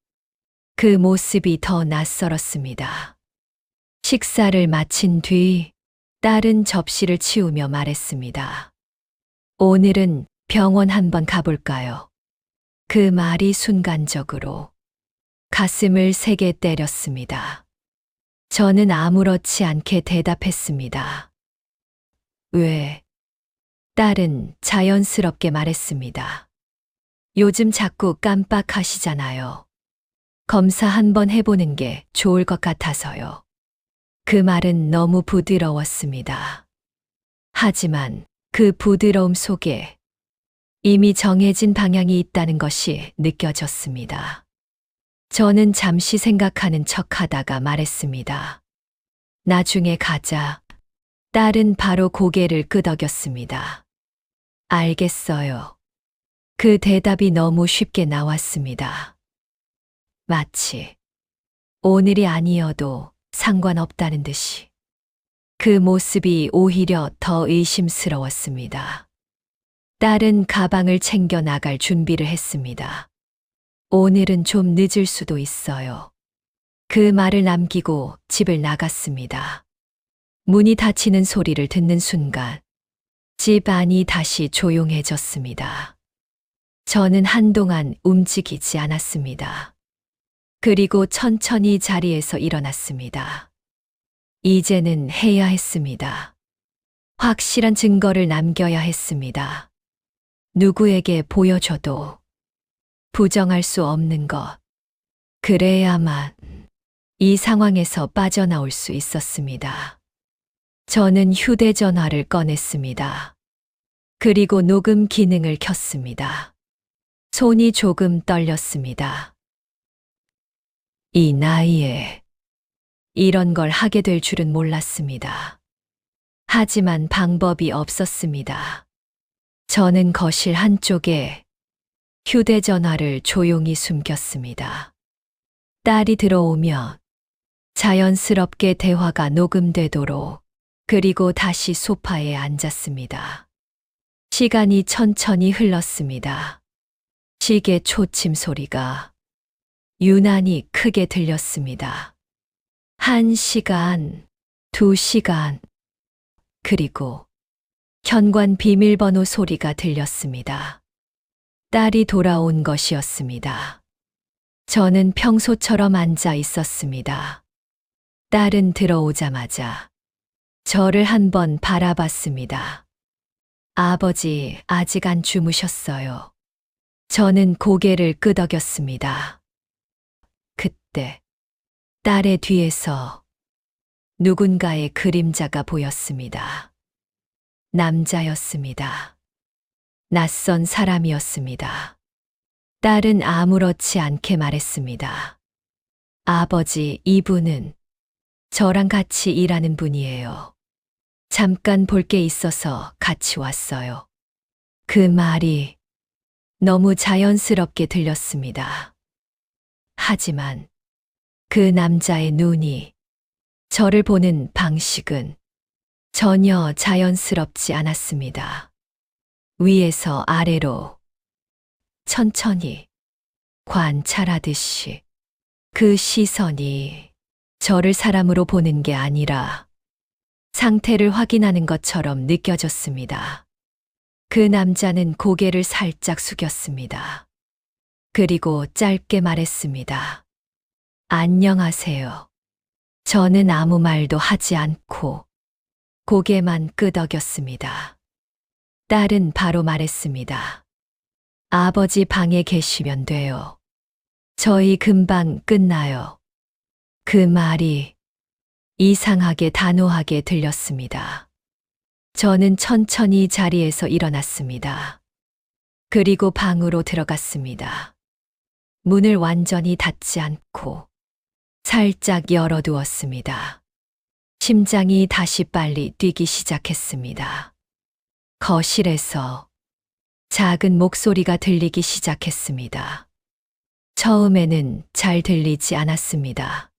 A: 그 모습이 더 낯설었습니다. 식사를 마친 뒤 딸은 접시를 치우며 말했습니다. 오늘은 병원 한번 가볼까요? 그 말이 순간적으로 가슴을 세게 때렸습니다. 저는 아무렇지 않게 대답했습니다. 왜? 딸은 자연스럽게 말했습니다. 요즘 자꾸 깜빡하시잖아요. 검사 한번 해보는 게 좋을 것 같아서요. 그 말은 너무 부드러웠습니다. 하지만 그 부드러움 속에 이미 정해진 방향이 있다는 것이 느껴졌습니다. 저는 잠시 생각하는 척 하다가 말했습니다. 나중에 가자. 딸은 바로 고개를 끄덕였습니다. 알겠어요. 그 대답이 너무 쉽게 나왔습니다. 마치 오늘이 아니어도 상관없다는 듯이. 그 모습이 오히려 더 의심스러웠습니다. 딸은 가방을 챙겨 나갈 준비를 했습니다. 오늘은 좀 늦을 수도 있어요. 그 말을 남기고 집을 나갔습니다. 문이 닫히는 소리를 듣는 순간 집 안이 다시 조용해졌습니다. 저는 한동안 움직이지 않았습니다. 그리고 천천히 자리에서 일어났습니다. 이제는 해야 했습니다. 확실한 증거를 남겨야 했습니다. 누구에게 보여줘도 부정할 수 없는 것. 그래야만 이 상황에서 빠져나올 수 있었습니다. 저는 휴대전화를 꺼냈습니다. 그리고 녹음 기능을 켰습니다. 손이 조금 떨렸습니다. 이 나이에 이런 걸 하게 될 줄은 몰랐습니다. 하지만 방법이 없었습니다. 저는 거실 한쪽에 휴대전화를 조용히 숨겼습니다. 딸이 들어오면 자연스럽게 대화가 녹음되도록 그리고 다시 소파에 앉았습니다. 시간이 천천히 흘렀습니다. 시계 초침 소리가 유난히 크게 들렸습니다. 1시간, 2시간. 그리고 현관 비밀번호 소리가 들렸습니다. 딸이 돌아온 것이었습니다. 저는 평소처럼 앉아 있었습니다. 딸은 들어오자마자 저를 한번 바라봤습니다. 아버지, 아직 안 주무셨어요. 저는 고개를 끄덕였습니다. 그때 딸의 뒤에서 누군가의 그림자가 보였습니다. 남자였습니다. 낯선 사람이었습니다. 딸은 아무렇지 않게 말했습니다. 아버지, 이분은 저랑 같이 일하는 분이에요. 잠깐 볼 게 있어서 같이 왔어요. 그 말이 너무 자연스럽게 들렸습니다. 하지만 그 남자의 눈이 저를 보는 방식은 전혀 자연스럽지 않았습니다. 위에서 아래로 천천히 관찰하듯이 그 시선이 저를 사람으로 보는 게 아니라 상태를 확인하는 것처럼 느껴졌습니다. 그 남자는 고개를 살짝 숙였습니다. 그리고 짧게 말했습니다. 안녕하세요. 저는 아무 말도 하지 않고 고개만 끄덕였습니다. 딸은 바로 말했습니다. 아버지 방에 계시면 돼요. 저희 금방 끝나요. 그 말이 이상하게 단호하게 들렸습니다. 저는 천천히 자리에서 일어났습니다. 그리고 방으로 들어갔습니다. 문을 완전히 닫지 않고 살짝 열어두었습니다. 심장이 다시 빨리 뛰기 시작했습니다. 거실에서 작은 목소리가 들리기 시작했습니다. 처음에는 잘 들리지 않았습니다.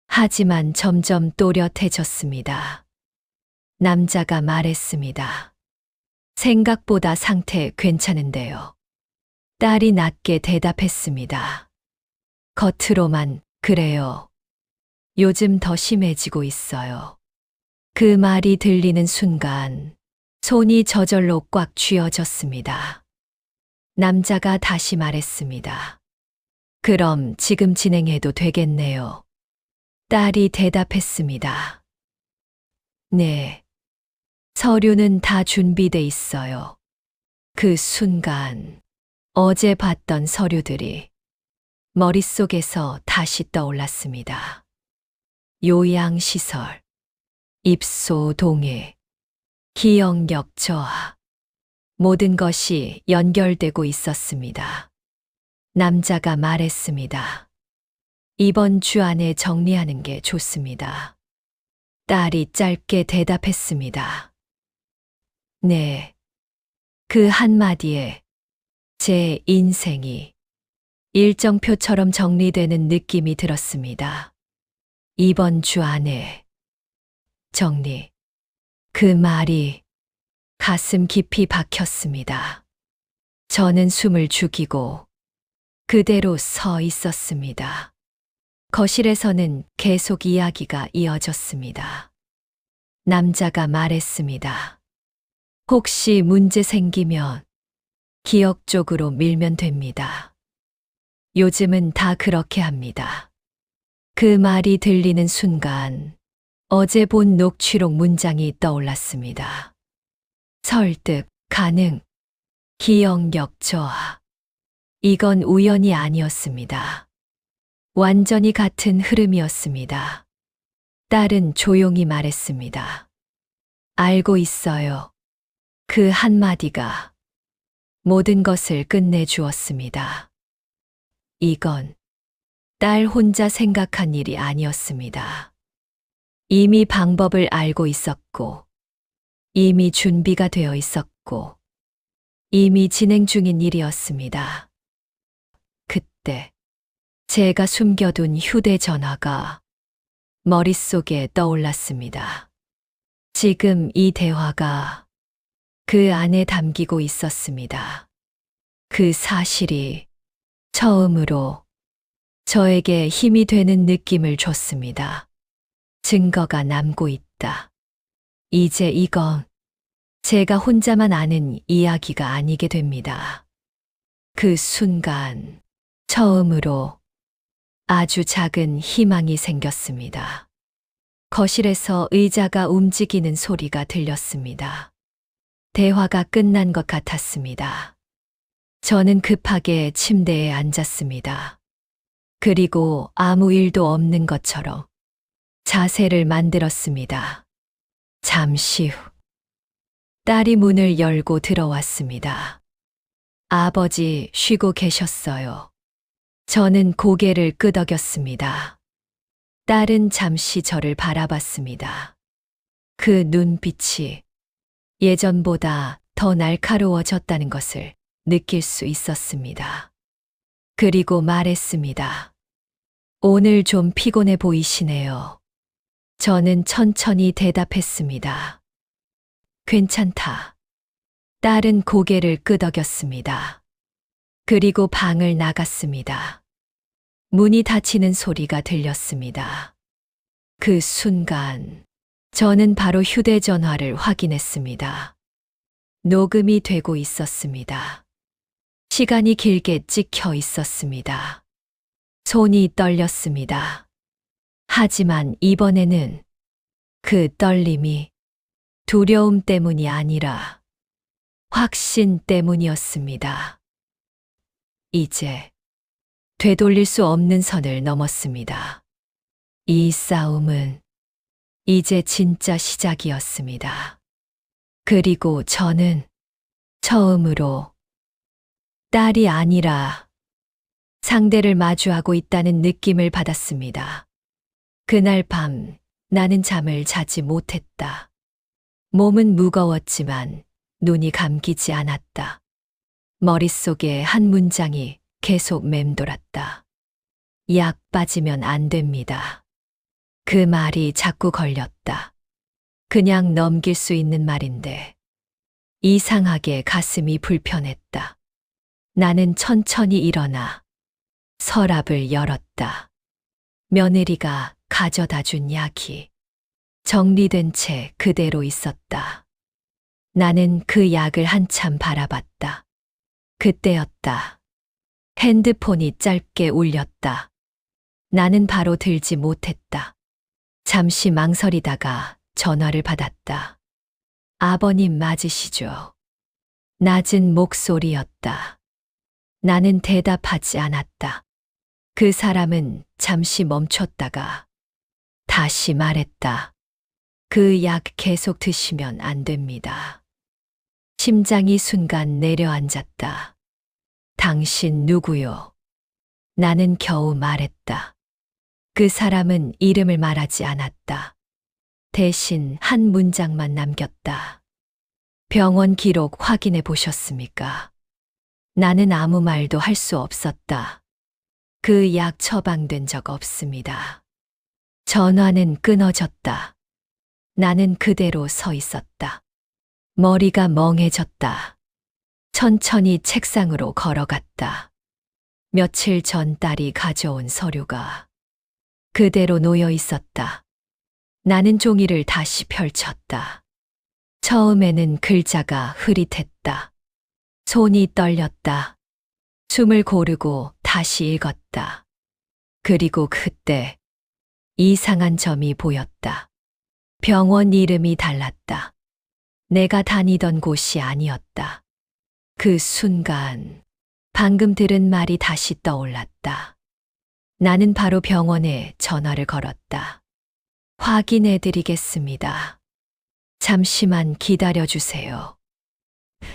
A: 하지만 점점 또렷해졌습니다. 남자가 말했습니다. 생각보다 상태 괜찮은데요. 딸이 낮게 대답했습니다. 겉으로만 그래요. 요즘 더 심해지고 있어요. 그 말이 들리는 순간 손이 저절로 꽉 쥐어졌습니다. 남자가 다시 말했습니다. 그럼 지금 진행해도 되겠네요. 딸이 대답했습니다. 네. 서류는 다 준비돼 있어요. 그 순간 어제 봤던 서류들이 머릿속에서 다시 떠올랐습니다. 요양시설, 입소 동의, 기억력 저하, 모든 것이 연결되고 있었습니다. 남자가 말했습니다. 이번 주 안에 정리하는 게 좋습니다. 딸이 짧게 대답했습니다. 네. 그 한마디에 제 인생이 일정표처럼 정리되는 느낌이 들었습니다. 이번 주 안에 정리. 그 말이 가슴 깊이 박혔습니다. 저는 숨을 죽이고 그대로 서 있었습니다. 거실에서는 계속 이야기가 이어졌습니다. 남자가 말했습니다. 혹시 문제 생기면 기억 쪽으로 밀면 됩니다. 요즘은 다 그렇게 합니다. 그 말이 들리는 순간 어제 본 녹취록 문장이 떠올랐습니다. 설득, 가능, 기억력 저하. 이건 우연이 아니었습니다. 완전히 같은 흐름이었습니다. 딸은 조용히 말했습니다. 알고 있어요. 그 한마디가 모든 것을 끝내주었습니다. 이건 딸 혼자 생각한 일이 아니었습니다. 이미 방법을 알고 있었고, 이미 준비가 되어 있었고, 이미 진행 중인 일이었습니다. 그때 제가 숨겨둔 휴대전화가 머릿속에 떠올랐습니다. 지금 이 대화가 그 안에 담기고 있었습니다. 그 사실이 처음으로 저에게 힘이 되는 느낌을 줬습니다. 증거가 남고 있다. 이제 이건 제가 혼자만 아는 이야기가 아니게 됩니다. 그 순간 처음으로 아주 작은 희망이 생겼습니다. 거실에서 의자가 움직이는 소리가 들렸습니다. 대화가 끝난 것 같았습니다. 저는 급하게 침대에 앉았습니다. 그리고 아무 일도 없는 것처럼 자세를 만들었습니다. 잠시 후 딸이 문을 열고 들어왔습니다. 아버지 쉬고 계셨어요. 저는 고개를 끄덕였습니다. 딸은 잠시 저를 바라봤습니다. 그 눈빛이 예전보다 더 날카로워졌다는 것을 느낄 수 있었습니다. 그리고 말했습니다. 오늘 좀 피곤해 보이시네요. 저는 천천히 대답했습니다. 괜찮다. 딸은 고개를 끄덕였습니다. 그리고 방을 나갔습니다. 문이 닫히는 소리가 들렸습니다. 그 순간 저는 바로 휴대전화를 확인했습니다. 녹음이 되고 있었습니다. 시간이 길게 찍혀 있었습니다. 손이 떨렸습니다. 하지만 이번에는 그 떨림이 두려움 때문이 아니라 확신 때문이었습니다. 이제 되돌릴 수 없는 선을 넘었습니다. 이 싸움은 이제 진짜 시작이었습니다. 그리고 저는 처음으로 딸이 아니라 상대를 마주하고 있다는 느낌을 받았습니다. 그날 밤 나는 잠을 자지 못했다. 몸은 무거웠지만 눈이 감기지 않았다. 머릿속에 한 문장이 계속 맴돌았다. 약 빠지면 안 됩니다. 그 말이 자꾸 걸렸다. 그냥 넘길 수 있는 말인데 이상하게 가슴이 불편했다. 나는 천천히 일어나 서랍을 열었다. 며느리가 가져다 준 약이 정리된 채 그대로 있었다. 나는 그 약을 한참 바라봤다. 그때였다. 핸드폰이 짧게 울렸다. 나는 바로 들지 못했다. 잠시 망설이다가 전화를 받았다. 아버님 맞으시죠? 낮은 목소리였다. 나는 대답하지 않았다. 그 사람은 잠시 멈췄다가 다시 말했다. 그 약 계속 드시면 안 됩니다. 심장이 순간 내려앉았다. 당신 누구요? 나는 겨우 말했다. 그 사람은 이름을 말하지 않았다. 대신 한 문장만 남겼다. 병원 기록 확인해 보셨습니까? 나는 아무 말도 할 수 없었다. 그 약 처방된 적 없습니다. 전화는 끊어졌다. 나는 그대로 서 있었다. 머리가 멍해졌다. 천천히 책상으로 걸어갔다. 며칠 전 딸이 가져온 서류가 그대로 놓여 있었다. 나는 종이를 다시 펼쳤다. 처음에는 글자가 흐릿했다. 손이 떨렸다. 숨을 고르고 다시 읽었다. 그리고 그때 이상한 점이 보였다. 병원 이름이 달랐다. 내가 다니던 곳이 아니었다. 그 순간 방금 들은 말이 다시 떠올랐다. 나는 바로 병원에 전화를 걸었다. 확인해 드리겠습니다. 잠시만 기다려 주세요.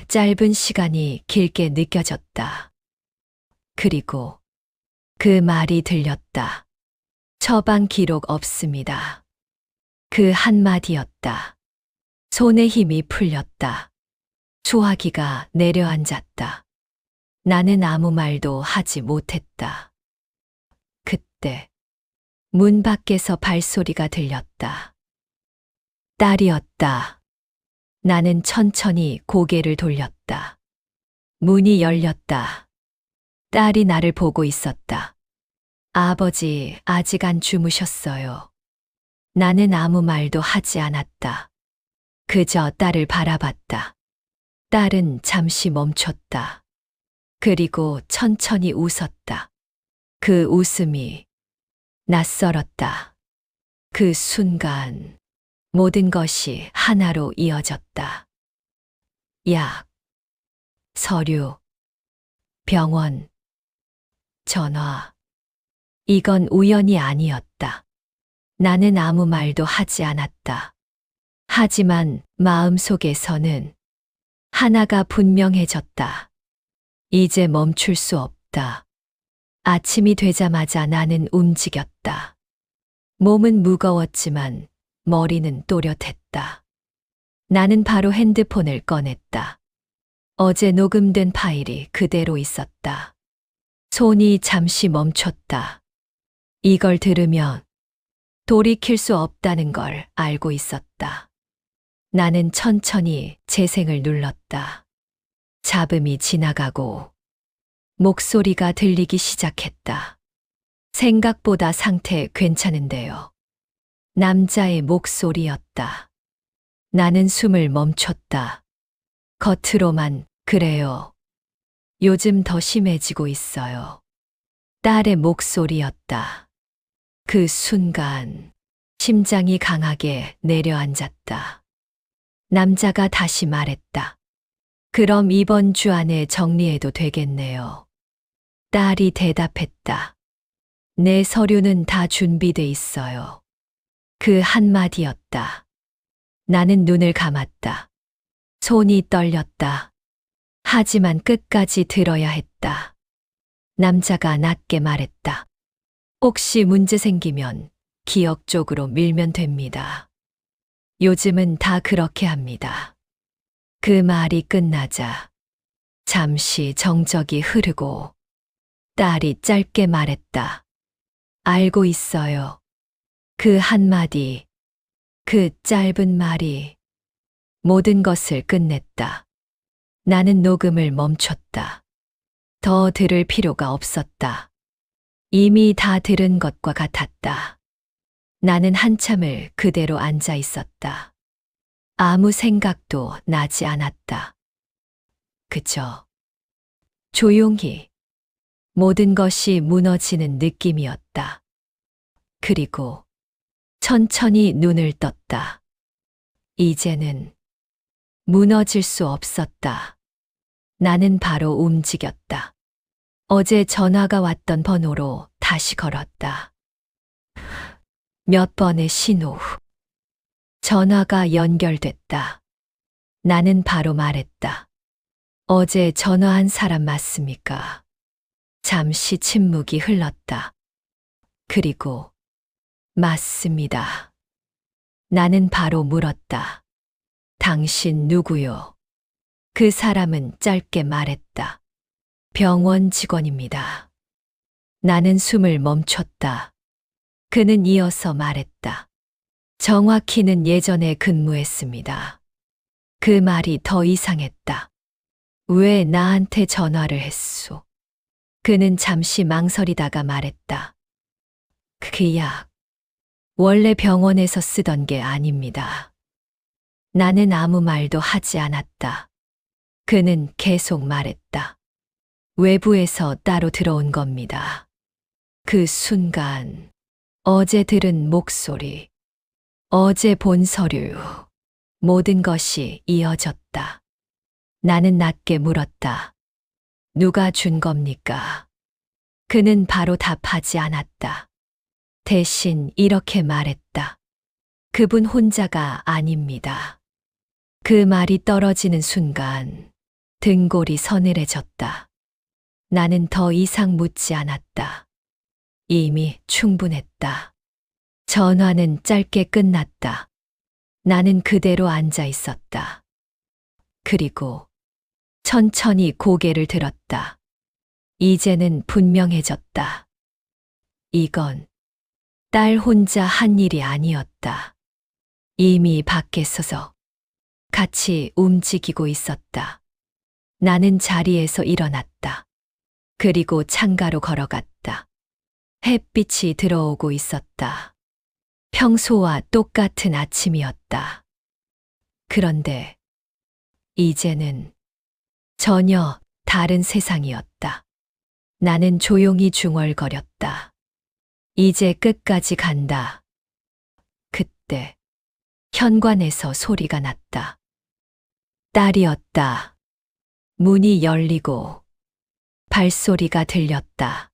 A: 짧은 시간이 길게 느껴졌다. 그리고 그 말이 들렸다. 처방 기록 없습니다. 그 한마디였다. 손에 힘이 풀렸다. 소화기가 내려앉았다. 나는 아무 말도 하지 못했다. 그때 문 밖에서 발소리가 들렸다. 딸이었다. 나는 천천히 고개를 돌렸다. 문이 열렸다. 딸이 나를 보고 있었다. 아버지, 아직 안 주무셨어요. 나는 아무 말도 하지 않았다. 그저 딸을 바라봤다. 딸은 잠시 멈췄다. 그리고 천천히 웃었다. 그 웃음이 낯설었다. 그 순간 모든 것이 하나로 이어졌다. 약, 서류, 병원, 전화. 이건 우연이 아니었다. 나는 아무 말도 하지 않았다. 하지만 마음속에서는 하나가 분명해졌다. 이제 멈출 수 없다. 아침이 되자마자 나는 움직였다. 몸은 무거웠지만 머리는 또렷했다. 나는 바로 핸드폰을 꺼냈다. 어제 녹음된 파일이 그대로 있었다. 손이 잠시 멈췄다. 이걸 들으면 돌이킬 수 없다는 걸 알고 있었다. 나는 천천히 재생을 눌렀다. 잡음이 지나가고 목소리가 들리기 시작했다. 생각보다 상태 괜찮은데요. 남자의 목소리였다. 나는 숨을 멈췄다. 겉으로만 그래요. 요즘 더 심해지고 있어요. 딸의 목소리였다. 그 순간 심장이 강하게 내려앉았다. 남자가 다시 말했다. 그럼 이번 주 안에 정리해도 되겠네요. 딸이 대답했다. 내 서류는 다 준비돼 있어요. 그 한마디였다. 나는 눈을 감았다. 손이 떨렸다. 하지만 끝까지 들어야 했다. 남자가 낮게 말했다. 혹시 문제 생기면 기억 쪽으로 밀면 됩니다. 요즘은 다 그렇게 합니다. 그 말이 끝나자 잠시 정적이 흐르고 딸이 짧게 말했다. 알고 있어요. 그 한마디, 그 짧은 말이 모든 것을 끝냈다. 나는 녹음을 멈췄다. 더 들을 필요가 없었다. 이미 다 들은 것과 같았다. 나는 한참을 그대로 앉아 있었다. 아무 생각도 나지 않았다. 그저 조용히 모든 것이 무너지는 느낌이었다. 그리고 천천히 눈을 떴다. 이제는 무너질 수 없었다. 나는 바로 움직였다. 어제 전화가 왔던 번호로 다시 걸었다. 몇 번의 신호 후 전화가 연결됐다. 나는 바로 말했다. 어제 전화한 사람 맞습니까? 잠시 침묵이 흘렀다. 그리고 맞습니다. 나는 바로 물었다. 당신 누구요? 그 사람은 짧게 말했다. 병원 직원입니다. 나는 숨을 멈췄다. 그는 이어서 말했다. 정확히는 예전에 근무했습니다. 그 말이 더 이상했다. 왜 나한테 전화를 했소? 그는 잠시 망설이다가 말했다. 그 약, 원래 병원에서 쓰던 게 아닙니다. 나는 아무 말도 하지 않았다. 그는 계속 말했다. 외부에서 따로 들어온 겁니다. 그 순간, 어제 들은 목소리, 어제 본 서류, 모든 것이 이어졌다. 나는 낮게 물었다. 누가 준 겁니까? 그는 바로 답하지 않았다. 대신 이렇게 말했다. 그분 혼자가 아닙니다. 그 말이 떨어지는 순간 등골이 서늘해졌다. 나는 더 이상 묻지 않았다. 이미 충분했다. 전화는 짧게 끝났다. 나는 그대로 앉아 있었다. 그리고 천천히 고개를 들었다. 이제는 분명해졌다. 이건 딸 혼자 한 일이 아니었다. 이미 밖에 서서 같이 움직이고 있었다. 나는 자리에서 일어났다. 그리고 창가로 걸어갔다. 햇빛이 들어오고 있었다. 평소와 똑같은 아침이었다. 그런데 이제는 전혀 다른 세상이었다. 나는 조용히 중얼거렸다. 이제 끝까지 간다. 그때 현관에서 소리가 났다. 딸이었다. 문이 열리고 발소리가 들렸다.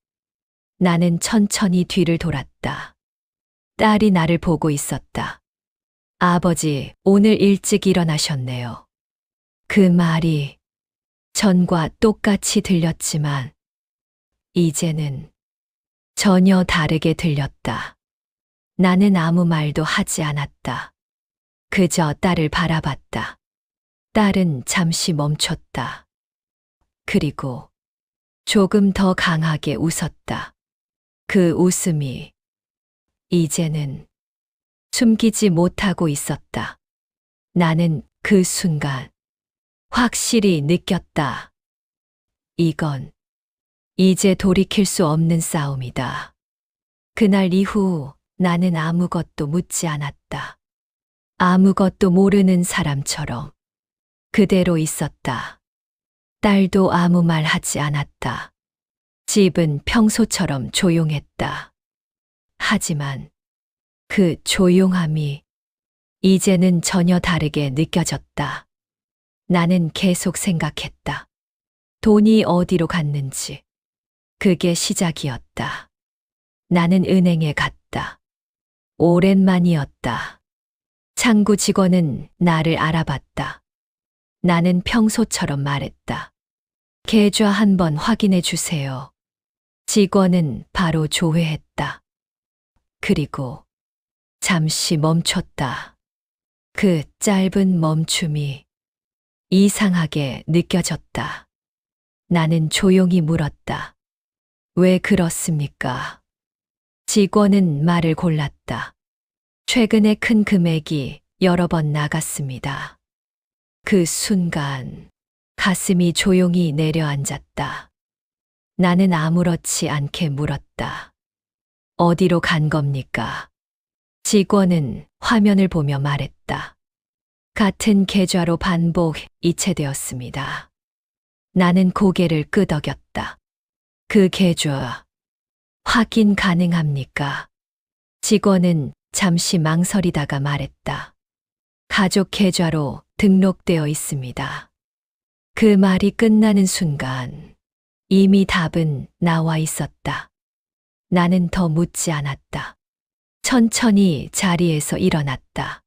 A: 나는 천천히 뒤를 돌았다. 딸이 나를 보고 있었다. 아버지, 오늘 일찍 일어나셨네요. 그 말이 전과 똑같이 들렸지만 이제는 전혀 다르게 들렸다. 나는 아무 말도 하지 않았다. 그저 딸을 바라봤다. 딸은 잠시 멈췄다. 그리고 조금 더 강하게 웃었다. 그 웃음이 이제는 숨기지 못하고 있었다. 나는 그 순간 확실히 느꼈다. 이건 이제 돌이킬 수 없는 싸움이다. 그날 이후 나는 아무것도 묻지 않았다. 아무것도 모르는 사람처럼 그대로 있었다. 딸도 아무 말 하지 않았다. 집은 평소처럼 조용했다. 하지만 그 조용함이 이제는 전혀 다르게 느껴졌다. 나는 계속 생각했다. 돈이 어디로 갔는지. 그게 시작이었다. 나는 은행에 갔다. 오랜만이었다. 창구 직원은 나를 알아봤다. 나는 평소처럼 말했다. 계좌 한번 확인해 주세요. 직원은 바로 조회했다. 그리고 잠시 멈췄다. 그 짧은 멈춤이 이상하게 느껴졌다. 나는 조용히 물었다. 왜 그렇습니까? 직원은 말을 골랐다. 최근에 큰 금액이 여러 번 나갔습니다. 그 순간 가슴이 조용히 내려앉았다. 나는 아무렇지 않게 물었다. 어디로 간 겁니까? 직원은 화면을 보며 말했다. 같은 계좌로 반복 이체되었습니다. 나는 고개를 끄덕였다. 그 계좌 확인 가능합니까? 직원은 잠시 망설이다가 말했다. 가족 계좌로 등록되어 있습니다. 그 말이 끝나는 순간 이미 답은 나와 있었다. 나는 더 묻지 않았다. 천천히 자리에서 일어났다.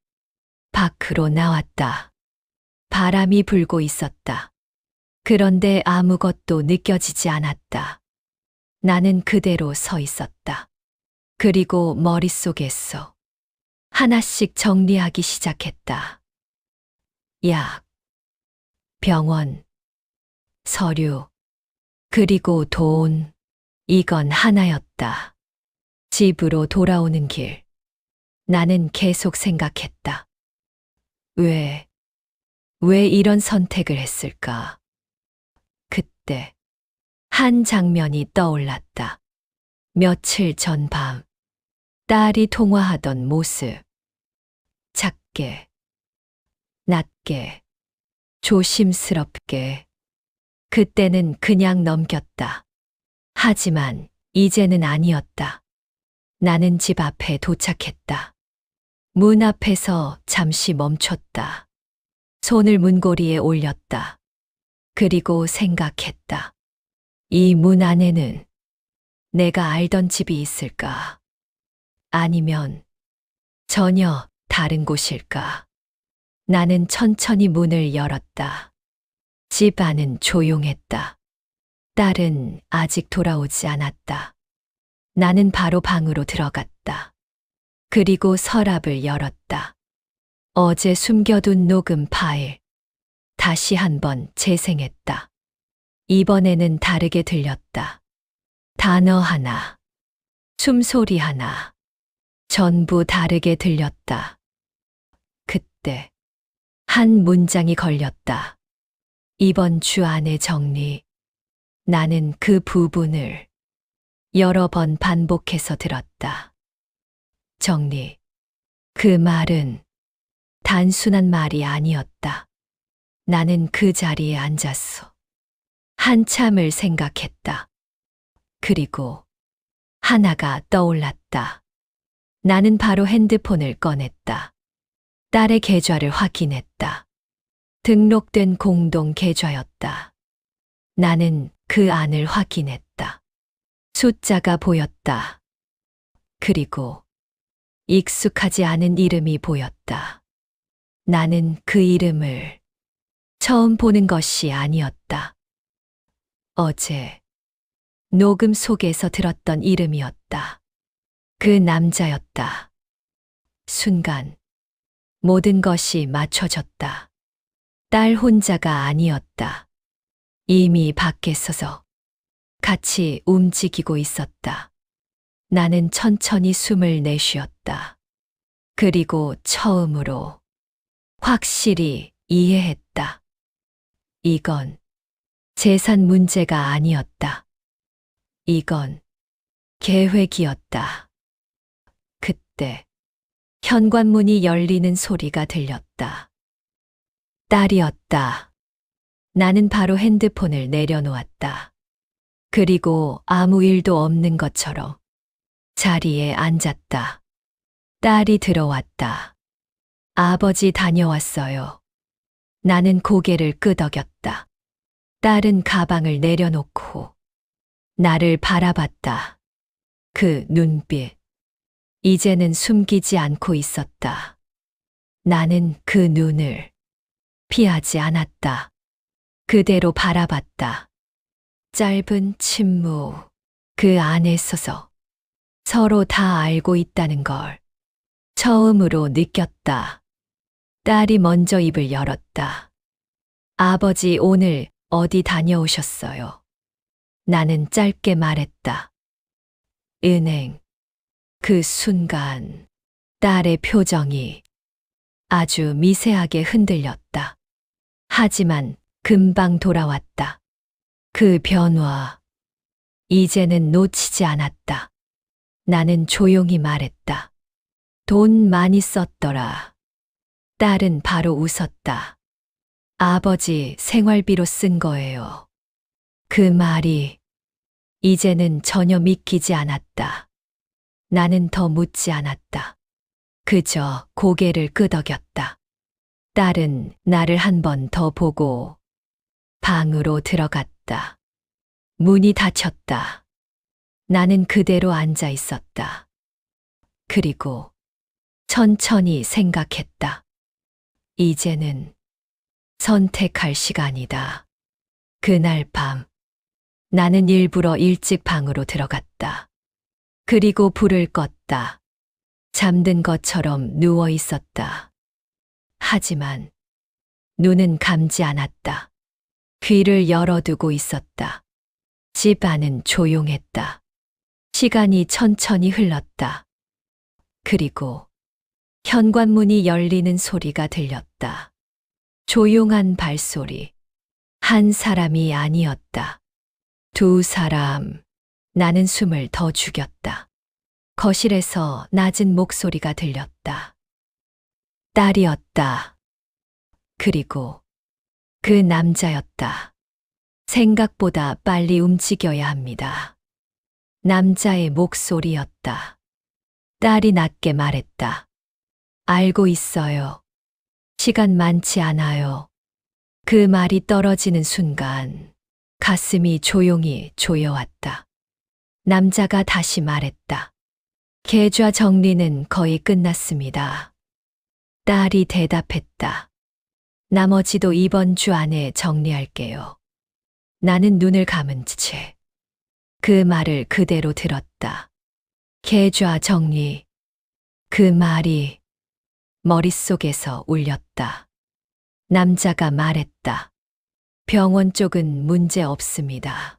A: 밖으로 나왔다. 바람이 불고 있었다. 그런데 아무것도 느껴지지 않았다. 나는 그대로 서 있었다. 그리고 머릿속에서 하나씩 정리하기 시작했다. 약, 병원, 서류, 그리고 돈. 이건 하나였다. 집으로 돌아오는 길. 나는 계속 생각했다. 왜 이런 선택을 했을까? 그때 한 장면이 떠올랐다. 며칠 전 밤, 딸이 통화하던 모습. 작게, 낮게, 조심스럽게. 그때는 그냥 넘겼다. 하지만 이제는 아니었다. 나는 집 앞에 도착했다. 문 앞에서 잠시 멈췄다. 손을 문고리에 올렸다. 그리고 생각했다. 이 문 안에는 내가 알던 집이 있을까? 아니면 전혀 다른 곳일까? 나는 천천히 문을 열었다. 집 안은 조용했다. 딸은 아직 돌아오지 않았다. 나는 바로 방으로 들어갔다. 그리고 서랍을 열었다. 어제 숨겨둔 녹음 파일. 다시 한번 재생했다. 이번에는 다르게 들렸다. 단어 하나, 숨소리 하나, 전부 다르게 들렸다. 그때 한 문장이 걸렸다. 이번 주 안에 정리. 나는 그 부분을 여러 번 반복해서 들었다. 정리, 그 말은 단순한 말이 아니었다. 나는 그 자리에 앉았어. 한참을 생각했다. 그리고 하나가 떠올랐다. 나는 바로 핸드폰을 꺼냈다. 딸의 계좌를 확인했다. 등록된 공동 계좌였다. 나는 그 안을 확인했다. 숫자가 보였다. 그리고 익숙하지 않은 이름이 보였다. 나는 그 이름을 처음 보는 것이 아니었다. 어제 녹음 속에서 들었던 이름이었다. 그 남자였다. 순간 모든 것이 맞춰졌다. 딸 혼자가 아니었다. 이미 밖에 서서 같이 움직이고 있었다. 나는 천천히 숨을 내쉬었다. 그리고 처음으로 확실히 이해했다. 이건 재산 문제가 아니었다. 이건 계획이었다. 그때 현관문이 열리는 소리가 들렸다. 딸이었다. 나는 바로 핸드폰을 내려놓았다. 그리고 아무 일도 없는 것처럼 자리에 앉았다. 딸이 들어왔다. 아버지 다녀왔어요. 나는 고개를 끄덕였다. 딸은 가방을 내려놓고 나를 바라봤다. 그 눈빛. 이제는 숨기지 않고 있었다. 나는 그 눈을 피하지 않았다. 그대로 바라봤다. 짧은 침묵. 그 안에 서서 서로 다 알고 있다는 걸 처음으로 느꼈다. 딸이 먼저 입을 열었다. 아버지 오늘 어디 다녀오셨어요? 나는 짧게 말했다. 은행. 그 순간 딸의 표정이 아주 미세하게 흔들렸다. 하지만 금방 돌아왔다. 그 변화. 이제는 놓치지 않았다. 나는 조용히 말했다. 돈 많이 썼더라. 딸은 바로 웃었다. 아버지 생활비로 쓴 거예요. 그 말이 이제는 전혀 믿기지 않았다. 나는 더 묻지 않았다. 그저 고개를 끄덕였다. 딸은 나를 한 번 더 보고 방으로 들어갔다. 문이 닫혔다. 나는 그대로 앉아 있었다. 그리고 천천히 생각했다. 이제는 선택할 시간이다. 그날 밤, 나는 일부러 일찍 방으로 들어갔다. 그리고 불을 껐다. 잠든 것처럼 누워 있었다. 하지만 눈은 감지 않았다. 귀를 열어두고 있었다. 집 안은 조용했다. 시간이 천천히 흘렀다. 그리고 현관문이 열리는 소리가 들렸다. 조용한 발소리. 한 사람이 아니었다. 두 사람. 나는 숨을 더 죽였다. 거실에서 낮은 목소리가 들렸다. 딸이었다. 그리고 그 남자였다. 생각보다 빨리 움직여야 합니다. 남자의 목소리였다. 딸이 낮게 말했다. 알고 있어요. 시간 많지 않아요. 그 말이 떨어지는 순간 가슴이 조용히 조여왔다. 남자가 다시 말했다. 계좌 정리는 거의 끝났습니다. 딸이 대답했다. 나머지도 이번 주 안에 정리할게요. 나는 눈을 감은 채 그 말을 그대로 들었다. 계좌 정리. 그 말이 머릿속에서 울렸다. 남자가 말했다. 병원 쪽은 문제 없습니다.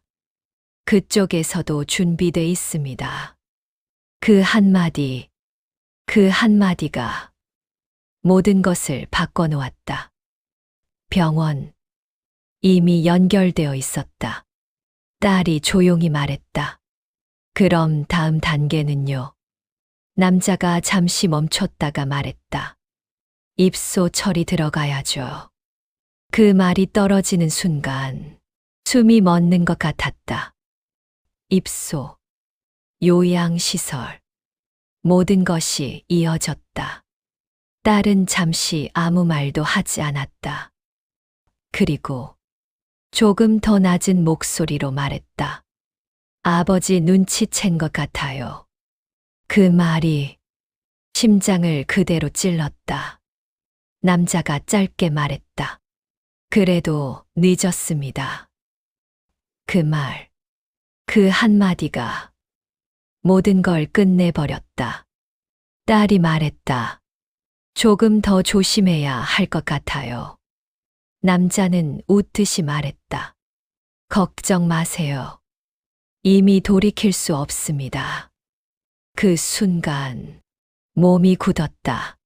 A: 그쪽에서도 준비돼 있습니다. 그 한마디가 모든 것을 바꿔놓았다. 병원. 이미 연결되어 있었다. 딸이 조용히 말했다. 그럼 다음 단계는요? 남자가 잠시 멈췄다가 말했다. 입소 처리 들어가야죠. 그 말이 떨어지는 순간 숨이 멎는 것 같았다. 입소, 요양시설, 모든 것이 이어졌다. 딸은 잠시 아무 말도 하지 않았다. 그리고 조금 더 낮은 목소리로 말했다. 아버지 눈치챈 것 같아요. 그 말이 심장을 그대로 찔렀다. 남자가 짧게 말했다. 그래도 늦었습니다. 그 말, 그 한마디가 모든 걸 끝내버렸다. 딸이 말했다. 조금 더 조심해야 할 것 같아요. 남자는 웃듯이 말했다. 걱정 마세요. 이미 돌이킬 수 없습니다. 그 순간 몸이 굳었다.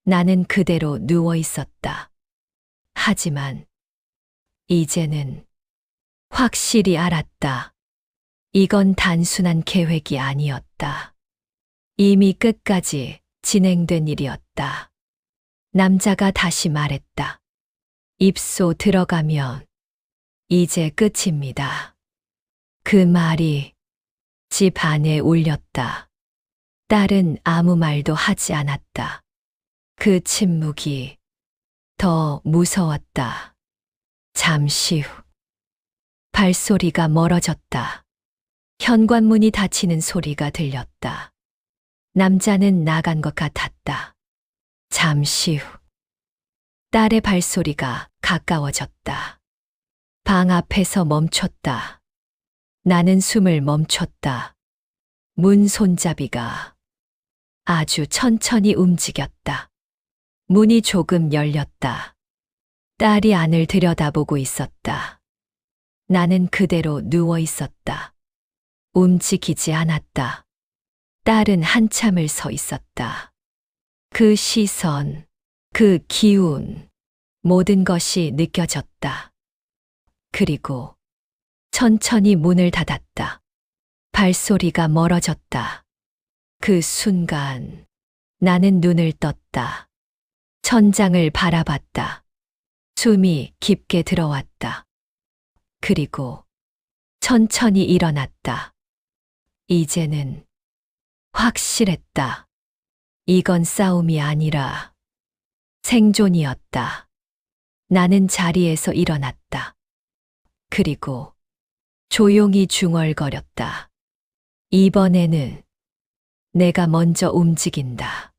A: 나는 그대로 누워 있었다. 하지만 이제는 확실히 알았다. 이건 단순한 계획이 아니었다. 이미 끝까지 진행된 일이었다. 남자가 다시 말했다. 입소 들어가면 이제 끝입니다. 그 말이 집 안에 울렸다. 딸은 아무 말도 하지 않았다. 그 침묵이 더 무서웠다. 잠시 후 발소리가 멀어졌다. 현관문이 닫히는 소리가 들렸다. 남자는 나간 것 같았다. 잠시 후 딸의 발소리가 가까워졌다. 방 앞에서 멈췄다. 나는 숨을 멈췄다. 문 손잡이가 아주 천천히 움직였다. 문이 조금 열렸다. 딸이 안을 들여다보고 있었다. 나는 그대로 누워 있었다. 움직이지 않았다. 딸은 한참을 서 있었다. 그 시선, 그 기운, 모든 것이 느껴졌다. 그리고 천천히 문을 닫았다. 발소리가 멀어졌다. 그 순간 나는 눈을 떴다. 천장을 바라봤다. 숨이 깊게 들어왔다. 그리고 천천히 일어났다. 이제는 확실했다. 이건 싸움이 아니라 생존이었다. 나는 자리에서 일어났다. 그리고 조용히 중얼거렸다. 이번에는 내가 먼저 움직인다.